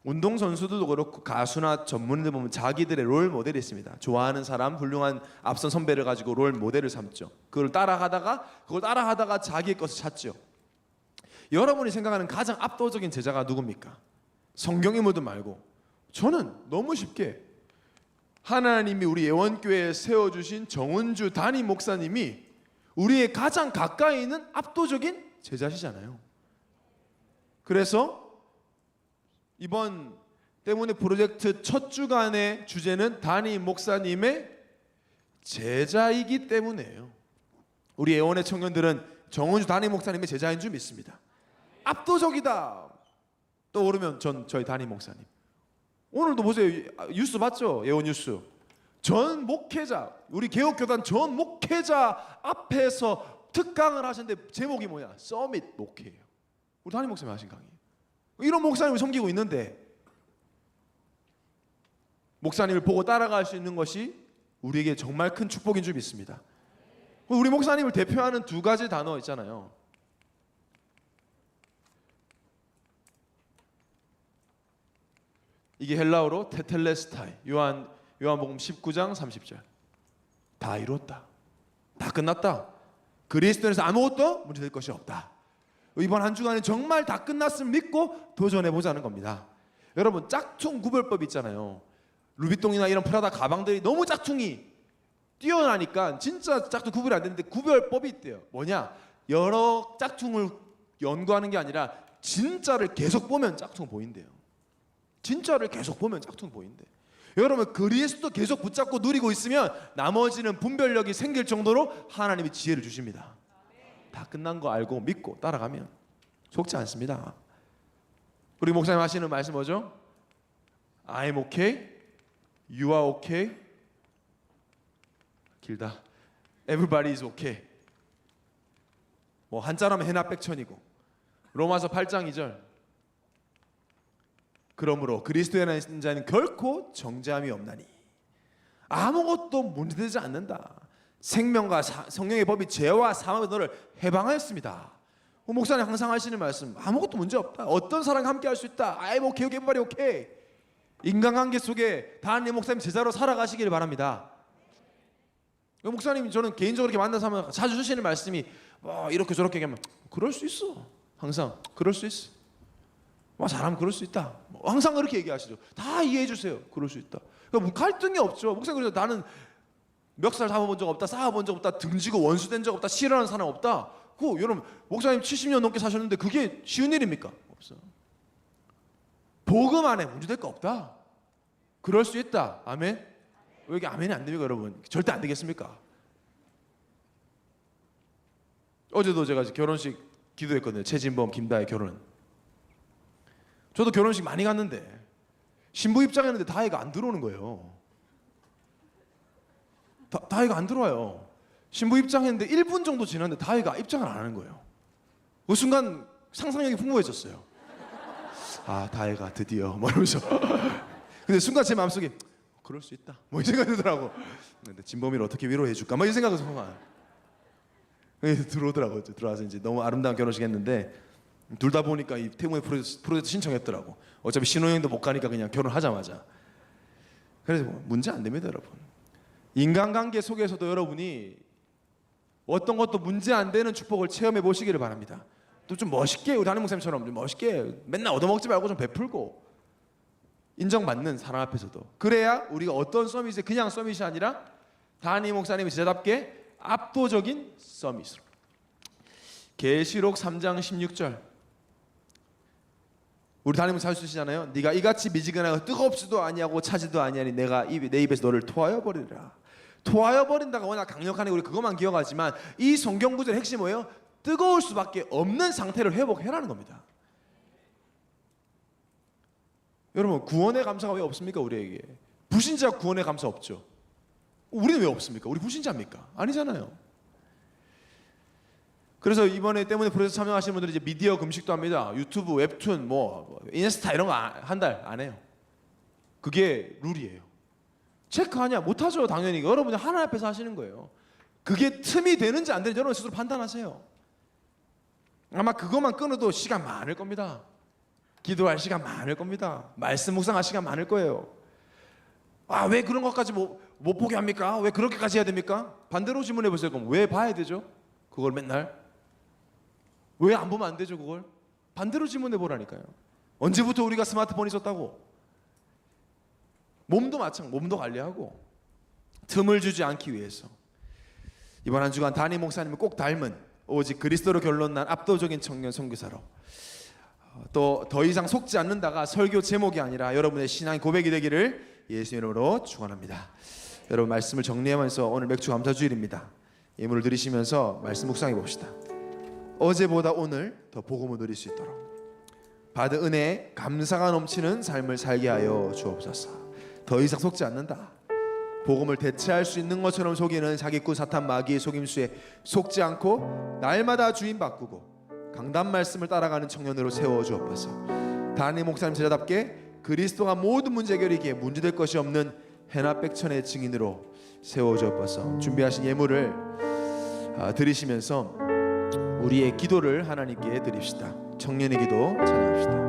운동선수들도 그렇고 가수나 전문인들 보면 자기들의 롤 모델이 있습니다. 좋아하는 사람, 훌륭한 앞선 선배를 가지고 롤 모델을 삼죠. 그걸 따라하다가 자기의 것을 찾죠. 여러분이 생각하는 가장 압도적인 제자가 누굽니까? 성경의 모든 말고 저는 너무 쉽게 하나님이 우리 예원교회에 세워주신 정은주 담임 목사님이 우리의 가장 가까이 있는 압도적인 제자시잖아요. 그래서 이번 때문에 프로젝트 첫 주간의 주제는 담임 목사님의 제자이기 때문에요. 우리 예원의 청년들은 정은주 담임 목사님의 제자인 줄 믿습니다. 압도적이다 떠오르면 저희 담임 목사님. 오늘도 보세요. 뉴스 봤죠? 예원 뉴스. 전 목회자, 우리 개혁교단 전 목회자 앞에서 특강을 하셨는데 제목이 뭐냐? 서밋 목회예요. 우리 담임 목사님 하신 강의. 이런 목사님을 섬기고 있는데 목사님을 보고 따라갈 수 있는 것이 우리에게 정말 큰 축복인 줄 믿습니다. 우리 목사님을 대표하는 두 가지 단어 있잖아요. 이게 헬라어로 테텔레스타이. 요한복음 19장 30절. 다 이루었다. 다 끝났다. 그리스도에서 아무것도 문제될 것이 없다. 이번 한 주간에 정말 다 끝났음을 믿고 도전해 보자는 겁니다. 여러분 짝퉁 구별법 있잖아요. 루비통이나 이런 프라다 가방들이 너무 짝퉁이 뛰어나니까 진짜 짝퉁 구별이 안 되는데 구별법이 있대요. 뭐냐? 여러 짝퉁을 연구하는 게 아니라 진짜를 계속 보면 짝퉁 보인대요. 진짜를 계속 보면 짝퉁 보인대. 여러분 그리스도 계속 붙잡고 누리고 있으면 나머지는 분별력이 생길 정도로 하나님이 지혜를 주십니다. 다 끝난 거 알고 믿고 따라가면 속지 않습니다. 우리 목사님 하시는 말씀 뭐죠? I'm okay, you are okay. 길다. Everybody is okay. 뭐 한자라면 해나 백천이고. 로마서 8장 2절. 그러므로 그리스도에 있는 자는 결코 정죄함이 없나니 아무것도 문제되지 않는다. 생명과 성령의 법이 죄와 사망에서 너를 해방하였습니다. 목사님 항상 하시는 말씀 아무것도 문제 없다. 어떤 사람과 함께 할 수 있다. I'm okay, everybody okay. 인간관계 속에 담임 목사님 제자로 살아가시기를 바랍니다. 목사님 저는 개인적으로 이렇게 만나서 하면 자주 주시는 말씀이 이렇게 저렇게 얘기하면 그럴 수 있어. 항상 그럴 수 있어. 잘하면 그럴 수 있다. 항상 그렇게 얘기하시죠. 다 이해해 주세요. 그럴 수 있다. 그러니까 갈등이 없죠. 목사님 그래서 나는 멱살 잡아본 적 없다. 쌓아본 적 없다. 등지고 원수된 적 없다. 싫어하는 사람 없다. 그 여러분 목사님 70년 넘게 사셨는데 그게 쉬운 일입니까? 없어. 복음 안에 문제될 거 없다. 그럴 수 있다. 아멘. 왜 이게 아멘이 안 됩니까 여러분? 절대 안 되겠습니까? 어제도 제가 결혼식 기도했거든요. 최진범 김다혜 결혼. 저도 결혼식 많이 갔는데 신부 입장했는데 다혜가 안 들어오는 거예요. 다혜가 안 들어와요. 신부 입장했는데 1분 정도 지났는데 다혜가 입장을 안 하는 거예요. 그 순간 상상력이 풍부해졌어요. 아 다혜가 드디어 뭐 이러면서 근데 순간 제 마음속에 그럴 수 있다 뭐 이 생각이 들더라고. 근데 진범이를 어떻게 위로해 줄까 뭐 이 생각을 순간 들어오더라고요. 들어와서 이제 너무 아름다운 결혼식 했는데 둘 다 보니까 이 태국의 프로젝트 신청했더라고. 어차피 신혼여행도 못 가니까 그냥 결혼하자마자. 그래서 문제 안 됩니다 여러분. 인간관계 속에서도 여러분이 어떤 것도 문제 안 되는 축복을 체험해 보시기를 바랍니다. 또 좀 멋있게 우리 담임 목사님처럼 좀 멋있게 맨날 얻어먹지 말고 좀 베풀고 인정받는 사람 앞에서도 그래야 우리가 어떤 서밋이 그냥 서밋이 아니라 담임 목사님이 제자답게 압도적인 서밋으로. 계시록 3장 16절. 우리 담임 목사 할 수 있잖아요. 네가 이같이 미지근하고 뜨겁지도 아니하고 차지도 아니하니 내가 내 입에서 너를 토하여 버리리라. 토하여 버린다가 워낙 강력하니 우리 그것만 기억하지만 이 성경 구절의 핵심이 뭐예요? 뜨거울 수밖에 없는 상태를 회복해라는 겁니다. 여러분 구원의 감사가 왜 없습니까? 우리에게 불신자 구원의 감사 없죠. 우리는 왜 없습니까? 우리 불신자입니까? 아니잖아요. 그래서 이번에 때문에 프로젝트 참여하시는 분들이 이제 미디어 금식도 합니다. 유튜브, 웹툰, 뭐 인스타 이런 거 한 달 안 해요. 그게 룰이에요. 체크하냐? 못하죠. 당연히 여러분이 하나님 앞에서 하시는 거예요. 그게 틈이 되는지 안 되는지 여러분 스스로 판단하세요. 아마 그것만 끊어도 시간 많을 겁니다. 기도할 시간 많을 겁니다. 말씀 묵상할 시간 많을 거예요. 아, 왜 그런 것까지 못 보게 합니까? 왜 그렇게까지 해야 됩니까? 반대로 질문해 보세요. 그럼 왜 봐야 되죠? 그걸 맨날 왜 안 보면 안 되죠? 그걸 반대로 질문해 보라니까요. 언제부터 우리가 스마트폰이 있었다고? 몸도 마찬가지, 몸도 관리하고 틈을 주지 않기 위해서 이번 한 주간 담임 목사님을 꼭 닮은 오직 그리스도로 결론난 압도적인 청년 선교사로 또 더 이상 속지 않는다가 설교 제목이 아니라 여러분의 신앙 고백이 되기를 예수 이름으로 축원합니다. 여러분 말씀을 정리하면서 오늘 맥주 감사 주일입니다. 예물을 드리시면서 말씀 묵상해 봅시다. 어제보다 오늘 더 복음을 누릴 수 있도록 받은 은혜에 감사가 넘치는 삶을 살게 하여 주옵소서. 더 이상 속지 않는다. 복음을 대체할 수 있는 것처럼 속이는 사기꾼 사탄 마귀의 속임수에 속지 않고 날마다 주인 바꾸고 강단 말씀을 따라가는 청년으로 세워 주옵소서. 담임 목사님 제자답게 그리스도가 모든 문제 해결이기에 문제될 것이 없는 해나백천의 증인으로 세워 주옵소서. 준비하신 예물을 드리시면서 우리의 기도를 하나님께 드립시다. 청년의 기도 찬양합시다.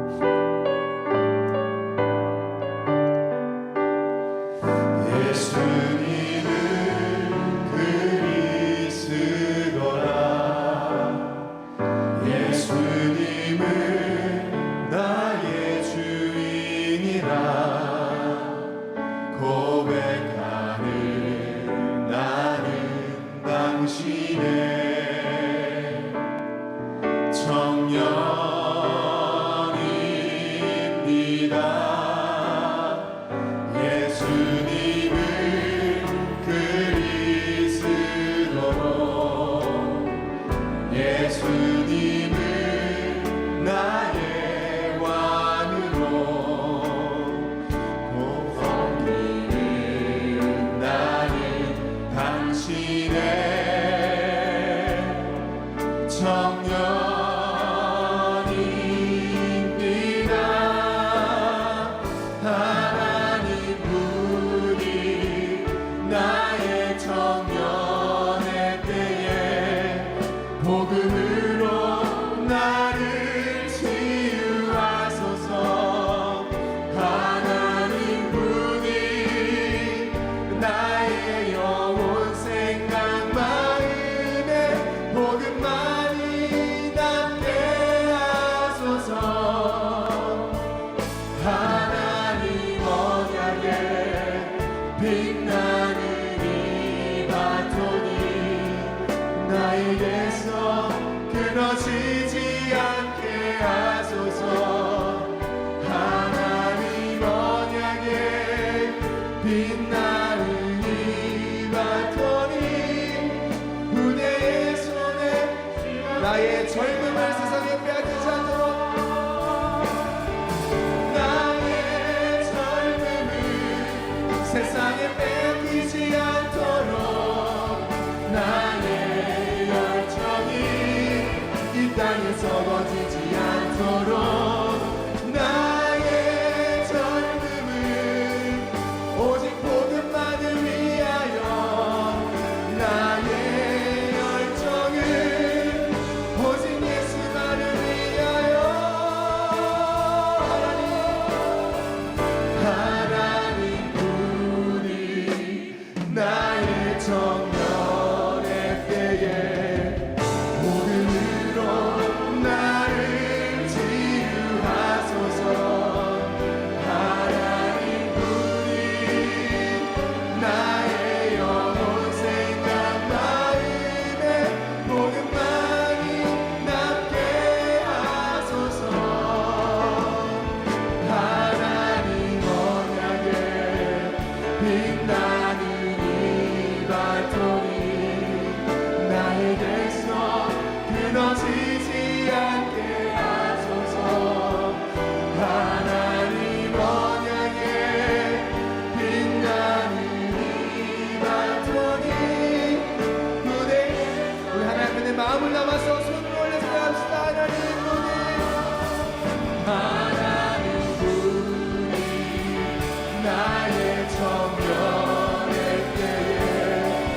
나의 정령의 때에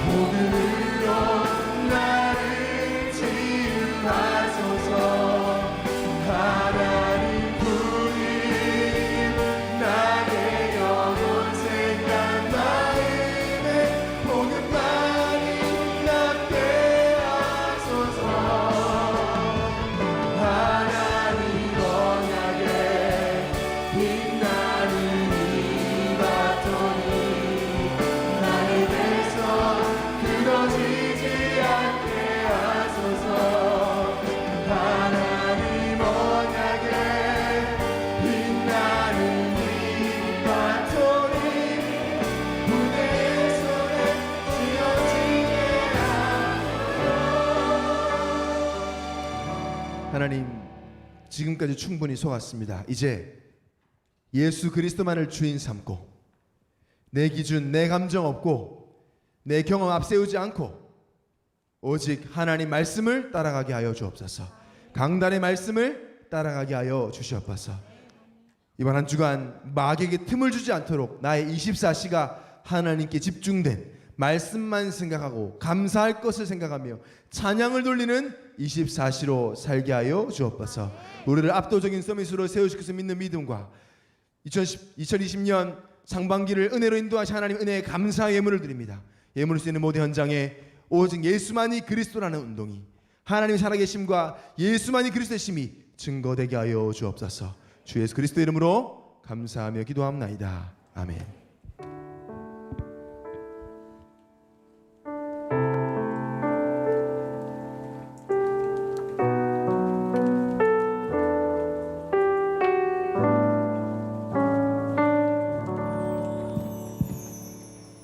복음으로 나를 치유하소서. 하나님 부님 나의 영혼 생각 마음에 복음만이 남게 하소서. 하나님 언약에 빛나는 이 바톤이 나의 대서 끊어지지 않게 하소서. 하나님 언약에 빛나는 이 바톤이 무대 손에 쥐어지게 하나님, 지금까지 충분히 속았습니다. 이제 예수 그리스도만을 주인 삼고 내 기준, 내 감정 없고 내 경험 앞세우지 않고 오직 하나님 말씀을 따라가게 하여 주옵소서. 강단의 말씀을 따라가게 하여 주시옵소서. 이번 한 주간 마귀에게 틈을 주지 않도록 나의 24시가 하나님께 집중된 말씀만 생각하고 감사할 것을 생각하며 찬양을 돌리는 24시로 살게 하여 주옵소서. 우리를 압도적인 서밋으로 세우실 것을 믿는 믿음과 2020년 상반기를 은혜로 인도하신 하나님 은혜에 감사의 예물을 드립니다. 예물을 쓰는 모든 현장에 오직 예수만이 그리스도라는 운동이, 하나님의 살아계심과 예수만이 그리스도의 심이 증거되게 하여 주옵소서. 주 예수 그리스도 이름으로 감사하며 기도합나이다. 아멘.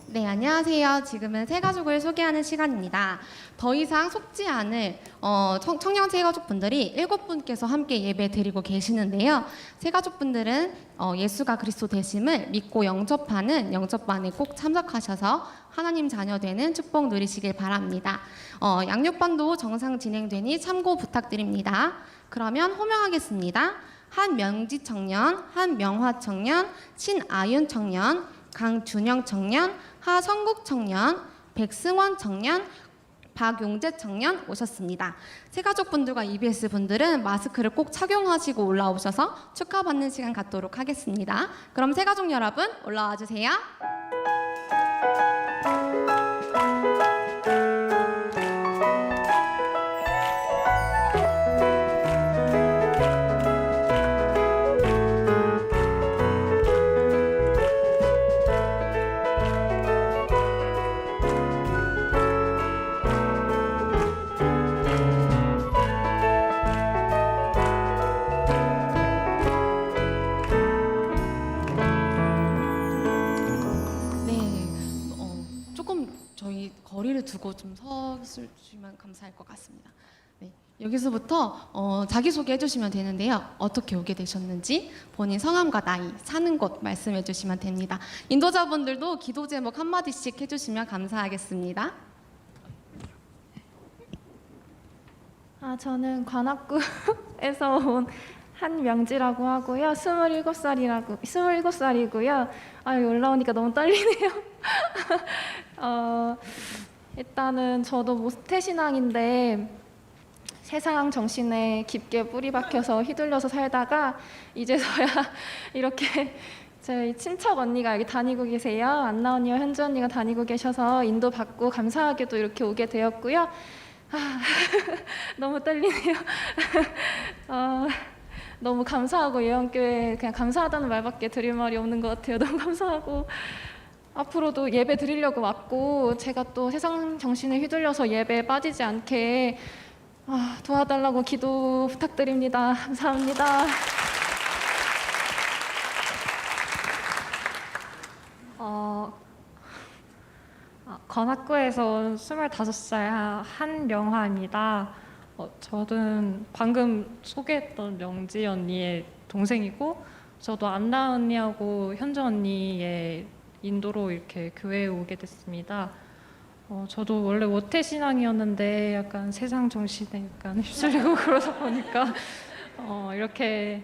네, 안녕하세요. 지금은 새가족을 소개하는 시간입니다. 더 이상 속지 않을 청년 새가족분들이 7분께서 함께 예배 드리고 계시는데요. 새가족분들은 예수가 그리스도 되심을 믿고 영접하는 영접반에 꼭 참석하셔서 하나님 자녀 되는 축복 누리시길 바랍니다. 양육반도 정상 진행되니 참고 부탁드립니다. 그러면 호명하겠습니다. 한명지 청년, 한명화 청년, 신아윤 청년, 강준영 청년, 하성국 청년, 백승원 청년, 박용재 청년 오셨습니다. 새가족분들과 EBS 분들은 마스크를 꼭 착용하시고 올라오셔서 축하받는 시간 갖도록 하겠습니다. 그럼 새가족 여러분 올라와 주세요. 거리를 두고 좀 서주시면 감사할 것 같습니다. 네, 여기서부터 자기소개 해주시면 되는데요. 어떻게 오게 되셨는지 본인 성함과 나이, 사는 곳 말씀해 주시면 됩니다. 인도자분들도 기도 제목 한마디씩 해주시면 감사하겠습니다. 저는 관악구에서 온 한명지라고 하고요. 27살이고요. 여기 올라오니까 너무 떨리네요. 일단은 저도 모태신앙인데 세상 정신에 깊게 뿌리 박혀서 휘둘려서 살다가 이제서야 이렇게 저희 친척 언니가 여기 다니고 계세요. 안나 언니와 현주 언니가 다니고 계셔서 인도받고 감사하게도 이렇게 오게 되었고요. 너무 떨리네요. 너무 감사하고 예언교회 그냥 감사하다는 말밖에 드릴 말이 없는 것 같아요. 너무 감사하고 앞으로도 예배 드리려고 왔고 제가 또 세상 정신에 휘둘려서 예배에 빠지지 않게 도와달라고 기도 부탁드립니다. 감사합니다. 관악구에서 온 25살 한명화입니다. 저는 방금 소개했던 명지 언니의 동생이고 저도 안나 언니하고 현주 언니의 인도로 이렇게 교회에 오게 됐습니다. 저도 원래 모태신앙이었는데 약간 세상 정신에 약간 휩쓸리고 그러다 보니까 이렇게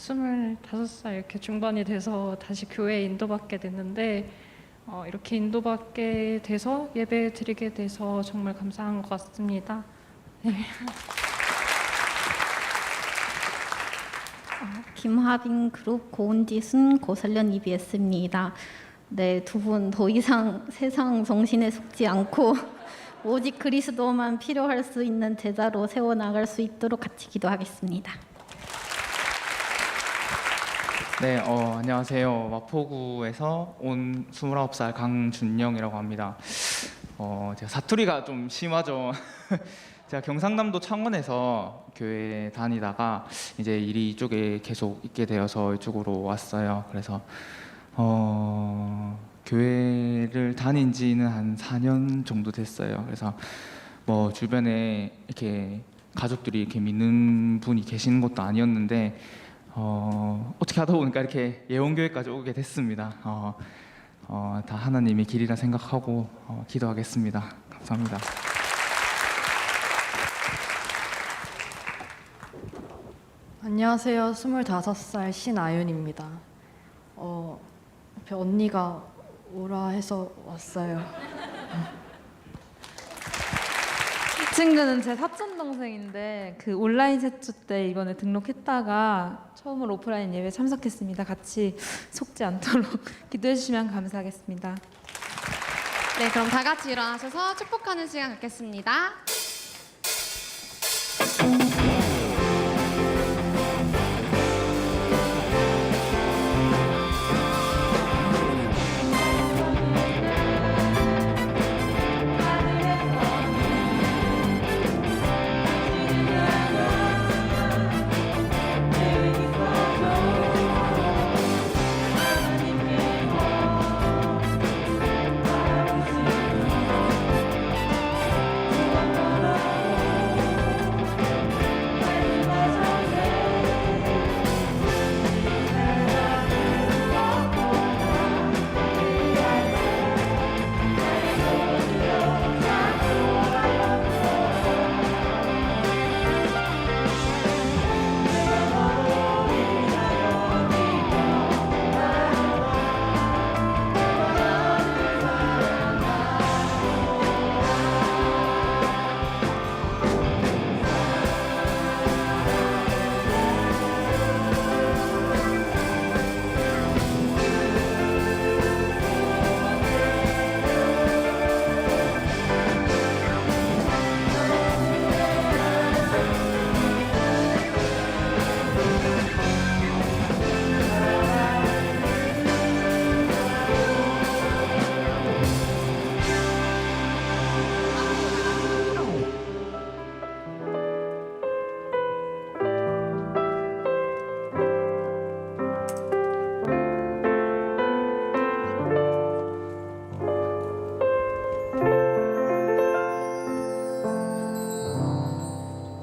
25살 이렇게 중반이 돼서 다시 교회에 인도받게 됐는데 이렇게 인도받게 돼서 예배 드리게 돼서 정말 감사한 것 같습니다. 네. 김하빈 그룹 고은지순 고설련 EBS입니다. 네, 두 분 더 이상 세상 정신에 속지 않고 오직 그리스도만 필요할 수 있는 제자로 세워나갈 수 있도록 같이 기도하겠습니다. 네, 안녕하세요. 마포구에서 온 29살 강준영이라고 합니다. 제가 사투리가 좀 심하죠. 제가 경상남도 창원에서 교회 다니다가 이제 일이 이쪽에 계속 있게 되어서 이쪽으로 왔어요. 그래서 교회를 다닌 지는 한 4년 정도 됐어요. 그래서 뭐 주변에 이렇게 가족들이 이렇게 믿는 분이 계시는 것도 아니었는데 어떻게 하다 보니까 이렇게 예원교회까지 오게 됐습니다. 다 하나님의 길이라 생각하고 기도하겠습니다. 감사합니다. 안녕하세요. 25살 신아윤입니다. 옆에 언니가 오라 해서 왔어요. 이 친구는 제 사촌 동생인데 그 온라인 세주 때 이번에 등록했다가 처음으로 오프라인 예배 참석했습니다. 같이 속지 않도록 기도해 주시면 감사하겠습니다. 네, 그럼 다 같이 일어나셔서 축복하는 시간 갖겠습니다.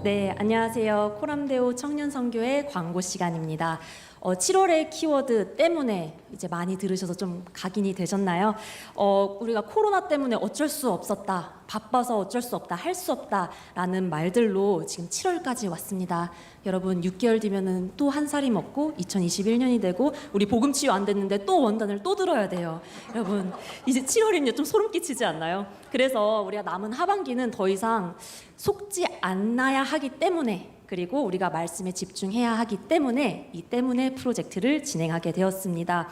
네, 안녕하세요. 코람데오 청년선교회 광고 시간입니다. 7월의 키워드 때문에 이제 많이 들으셔서 좀 각인이 되셨나요? 우리가 코로나 때문에 어쩔 수 없었다, 바빠서 어쩔 수 없다, 할 수 없다라는 말들로 지금 7월까지 왔습니다. 여러분 6개월 뒤면은 또 한 살이 먹고 2021년이 되고 우리 복음 치유 안 됐는데 또 원단을 또 들어야 돼요. 여러분 이제 7월이면 좀 소름 끼치지 않나요? 그래서 우리가 남은 하반기는 더 이상 속지 않아야 하기 때문에, 그리고 우리가 말씀에 집중해야 하기 때문에 이 때문에 프로젝트를 진행하게 되었습니다.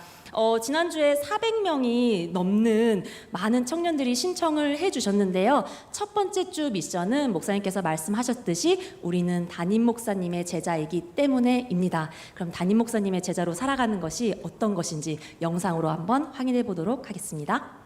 지난주에 400명이 넘는 많은 청년들이 신청을 해주셨는데요. 첫 번째 주 미션은 목사님께서 말씀하셨듯이 우리는 담임 목사님의 제자이기 때문에입니다. 그럼 담임 목사님의 제자로 살아가는 것이 어떤 것인지 영상으로 한번 확인해 보도록 하겠습니다.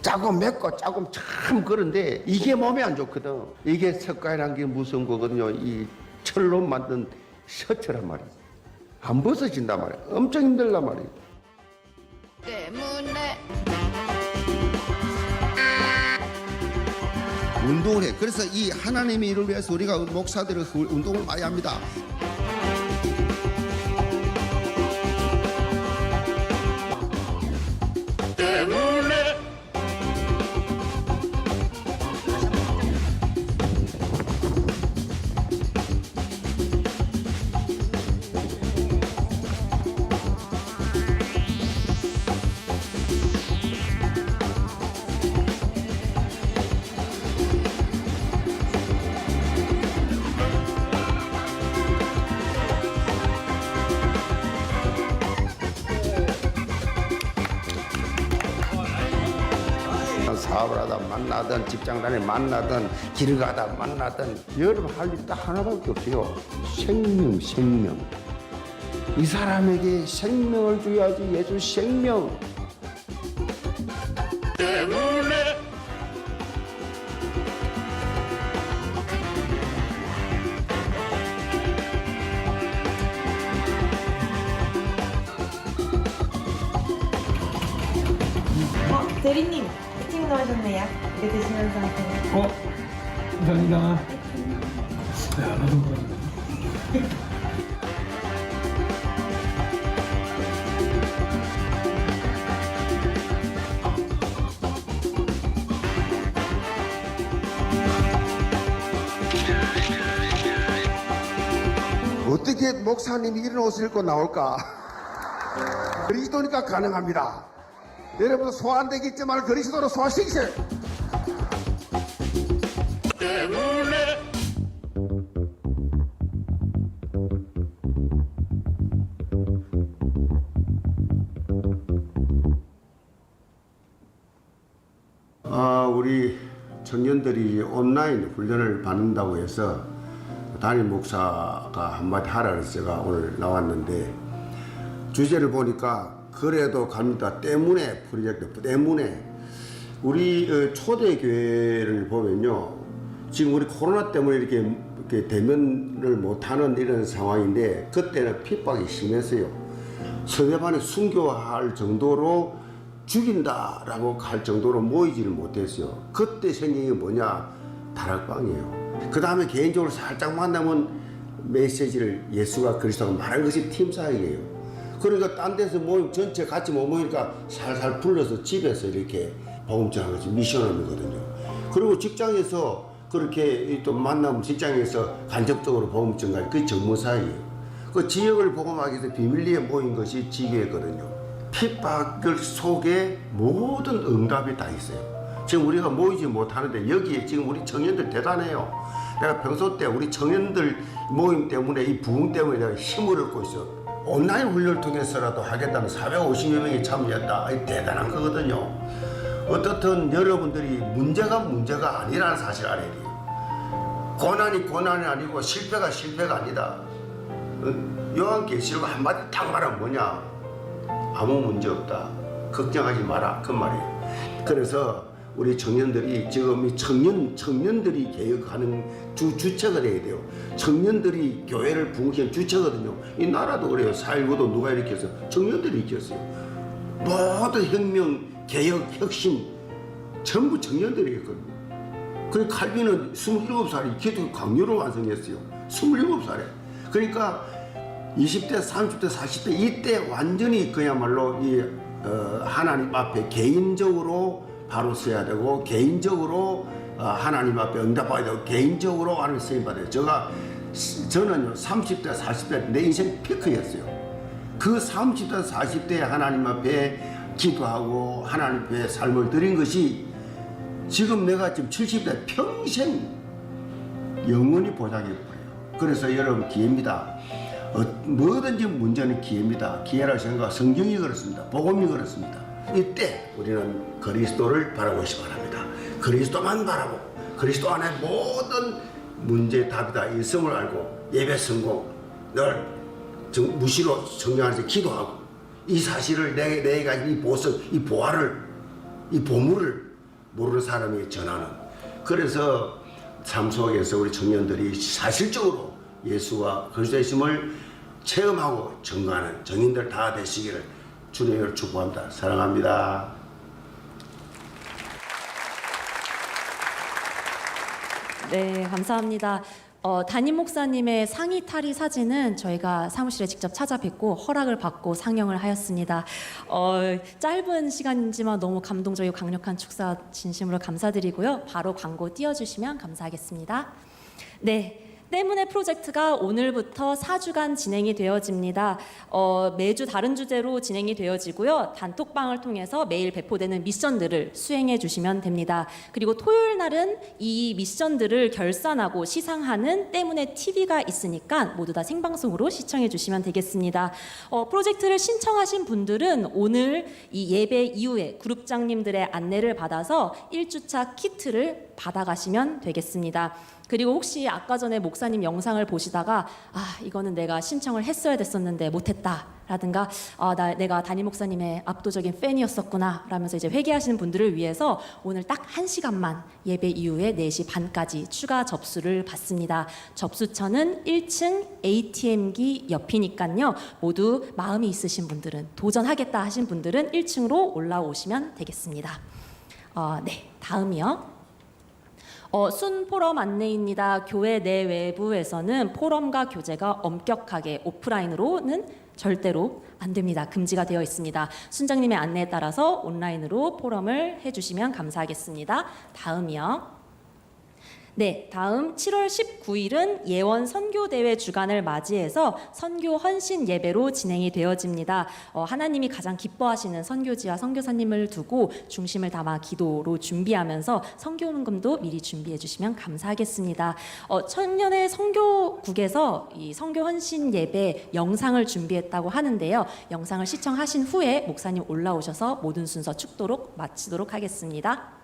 짜고 맵고 짜고 참 그런데 이게 몸에 안 좋거든. 이게 석가이란 게 무서운 거거든요. 이 철로 만든 셔츠란 말이야. 안 벗어진단 말이야. 엄청 힘들단 말이야. 때문에 운동을 해. 그래서 이 하나님의 일을 위해서 우리가 목사들은 운동을 많이 합니다. 사업을 하다 만나든 직장 다니 만나든 길 가다 만나든 여러분 할 일 딱 하나밖에 없어요. 생명. 이 사람에게 생명을 줘야지. 예수 생명. 대리님, 미팅 넣으셨네요. 이제 드시면서 하세요. 감사합니다. 어떻게 목사님이 이런 옷을 입고 나올까? 그리스도니까 가능합니다. 여러분 소환되겠지만 그리스도로 소환시키세요. 우리 청년들이 온라인 훈련을 받는다고 해서 담임 목사가 한마디 하라 그래서 제가 오늘 나왔는데 주제를 보니까 그래도 갑니다. 때문에 프로젝트 때문에 우리 초대교회를 보면요. 지금 우리 코로나 때문에 이렇게 대면을 못하는 이런 상황인데 그때는 핍박이 심했어요. 서대반에 순교할 정도로 죽인다라고 할 정도로 모이지를 못했어요. 그때 생긴 게 뭐냐? 다락방이에요. 그 다음에 개인적으로 살짝 만나면 메시지를 예수가 그리스도가 말한 것이 팀사역이에요. 그러니까 딴 데서 모임 전체 같이 못 모이니까 살살 불러서 집에서 이렇게 복음 전하는 것이 미션업이거든요. 그리고 직장에서 그렇게 또 만나면 직장에서 간접적으로 복음 전하는 그게 정무사역이에요. 그 지역을 복음하기 위해서 비밀리에 모인 것이 지교였거든요. 핍박을 속에 모든 응답이 다 있어요. 지금 우리가 모이지 못하는데 여기에 지금 우리 청년들 대단해요. 내가 평소 때 우리 청년들 모임 때문에 이 부흥 때문에 내가 힘을 얻고 있어. 온라인 훈련을 통해서라도 하겠다는 450여 명이 참여했다. 대단한 거거든요. 어떻든 여러분들이 문제가 아니라는 사실 알아야 돼요. 고난이 아니고 실패가 아니다. 요한계시록 한마디 딱 말하면 뭐냐? 아무 문제 없다. 걱정하지 마라. 그 말이에요. 그래서 우리 청년들이 지금 이 청년들이 개혁하는 주체가 돼야 돼요. 청년들이 교회를 부흥시키는 주체거든요. 이 나라도 그래요. 4.19도 누가 일으켰어요? 청년들이 일으켰어요. 모든 혁명, 개혁, 혁신 전부 청년들이 했거든요. 그 칼빈은 27살에 기독교 강요를 완성했어요. 27살에. 그러니까 20대, 30대, 40대 이때 완전히 그야말로 이 하나님 앞에 개인적으로 바로 서야 되고 개인적으로 하나님 앞에 응답받아야 되고 개인적으로 하나님 쓰임 받아야 돼요. 저는요 30대, 40대 내 인생 피크였어요. 그 30대, 40대에 하나님 앞에 기도하고 하나님 앞에 삶을 드린 것이 지금 내가 지금 70대 평생 영원히 보장해 버려요. 그래서 여러분 기회입니다. 뭐든지 문제는 기회입니다. 기회라고 생각하고 성경이 그렇습니다. 복음이 그렇습니다. 이때 우리는 그리스도를 바라보시 바랍니다. 그리스도만 바라고 그리스도 안에 모든 문제의 답이다. 일성을 알고 예배 성공 늘 무시로 성경 안에서 기도하고 이 사실을 내가 이 보석, 이 보화를, 이 보물을 모르는 사람에게 전하는. 그래서 삶 속에서 우리 청년들이 사실적으로 예수와 그리스도의 힘을 체험하고 증거하는 정인들 다 되시기를 주님을 축복합니다. 사랑합니다. 네, 감사합니다. 담임 목사님의 상의 탈의 사진은 저희가 사무실에 직접 찾아뵙고 허락을 받고 상영을 하였습니다. 짧은 시간이지만 너무 감동적이고 강력한 축사 진심으로 감사드리고요. 바로 광고 띄워주시면 감사하겠습니다. 네, 때문에 프로젝트가 오늘부터 4주간 진행이 되어집니다. 매주 다른 주제로 진행이 되어지고요. 단톡방을 통해서 매일 배포되는 미션들을 수행해 주시면 됩니다. 그리고 토요일 날은 이 미션들을 결산하고 시상하는 때문에 TV가 있으니까 모두 다 생방송으로 시청해 주시면 되겠습니다. 프로젝트를 신청하신 분들은 오늘 이 예배 이후에 그룹장님들의 안내를 받아서 1주차 키트를 받아가시면 되겠습니다. 그리고 혹시 아까 전에 목사님 영상을 보시다가 이거는 내가 신청을 했어야 됐었는데 못했다 라든가 내가 담임 목사님의 압도적인 팬이었었구나 라면서 이제 회개하시는 분들을 위해서 오늘 딱 1시간만 예배 이후에 4시 반까지 추가 접수를 받습니다. 접수처는 1층 ATM기 옆이니까요. 모두 마음이 있으신 분들은, 도전하겠다 하신 분들은 1층으로 올라오시면 되겠습니다. 네, 다음이요. 순 포럼 안내입니다. 교회 내 외부에서는 포럼과 교제가 엄격하게 오프라인으로는 절대로 안 됩니다. 금지가 되어 있습니다. 순장님의 안내에 따라서 온라인으로 포럼을 해주시면 감사하겠습니다. 다음이요. 네, 다음 7월 19일은 예원 선교대회 주간을 맞이해서 선교 헌신 예배로 진행이 되어집니다. 하나님이 가장 기뻐하시는 선교지와 선교사님을 두고 중심을 담아 기도로 준비하면서 선교헌금도 미리 준비해 주시면 감사하겠습니다. 청년의 선교국에서 이 선교 헌신 예배 영상을 준비했다고 하는데요. 영상을 시청하신 후에 목사님 올라오셔서 모든 순서 축도록 마치도록 하겠습니다.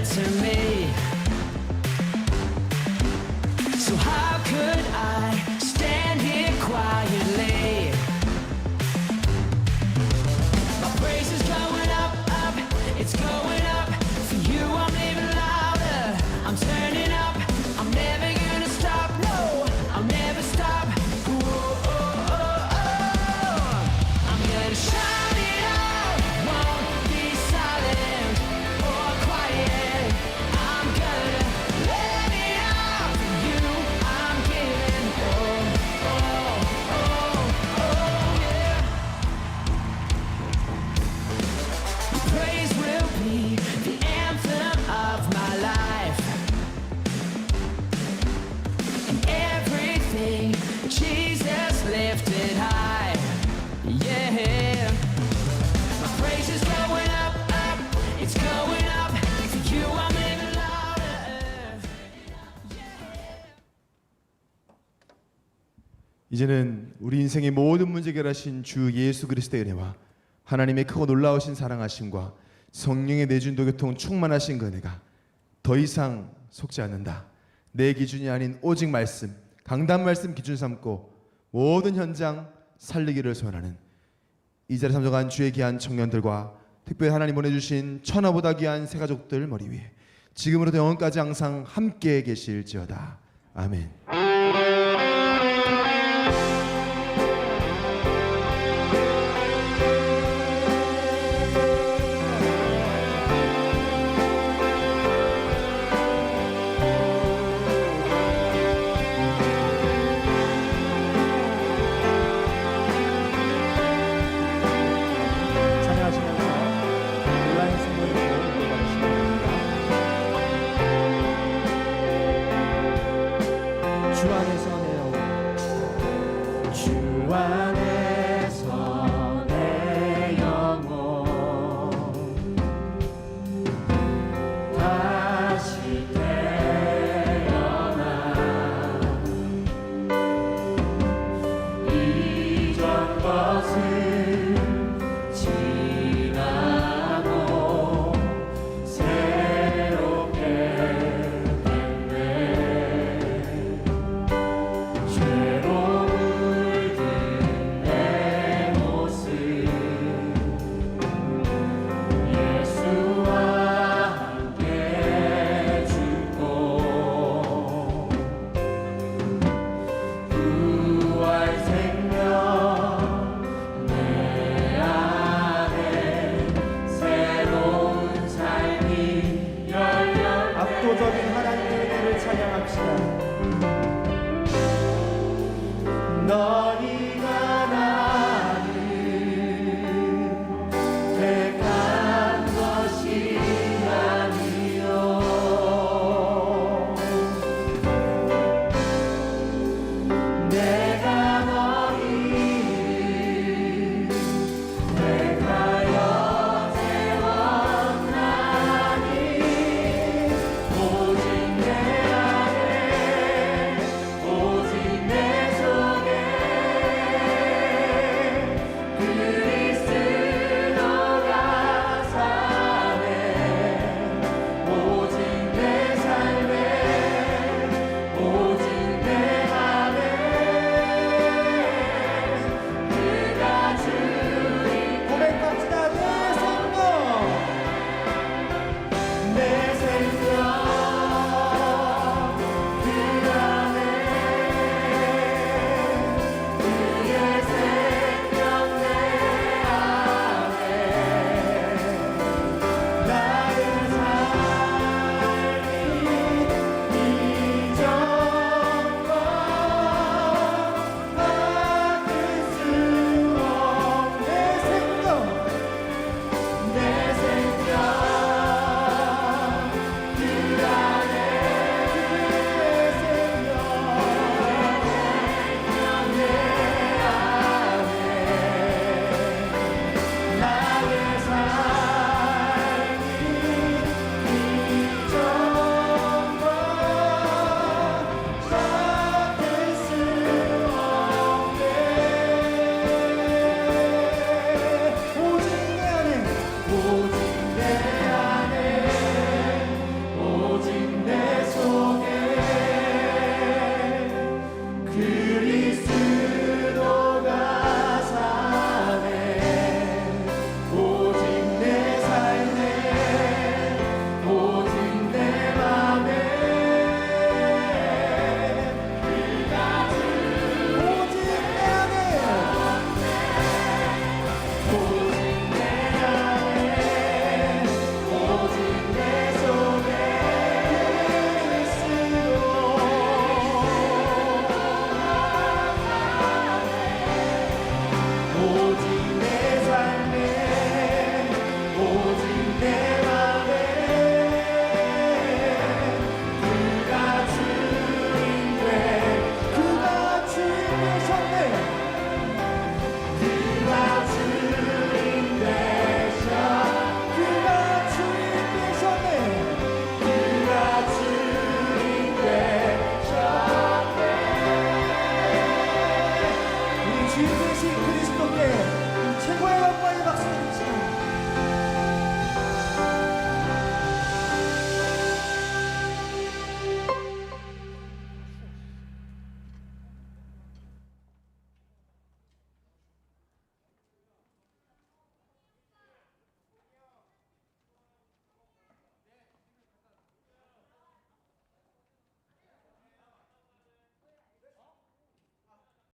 To me, so how could I stand here quietly? My praise is going up, up, it's going up. For you I'm living louder, I'm turning up. I'm never gonna stop, no, I'll never stop. I'm gonna shout it out, won't be silent or quiet. Jesus lifted high, yeah. My praise is going up, up, it's going up. For you I'm living louder. 이제는 우리 인생의 모든 문제 해결하신 주 예수 그리스도의 은혜와 하나님의 크고 놀라우신 사랑하심과 성령의 내준도 교통 충만하신 그 은혜가 더 이상 속지 않는다. 내 기준이 아닌 오직 말씀, 강단 말씀 기준 삼고 모든 현장 살리기를 소원하는 이 자리에 참석한 주의 귀한 청년들과 특별히 하나님 보내주신 천하보다 귀한 새 가족들 머리 위에 지금으로부터 영원까지 항상 함께 계실지어다. 아멘.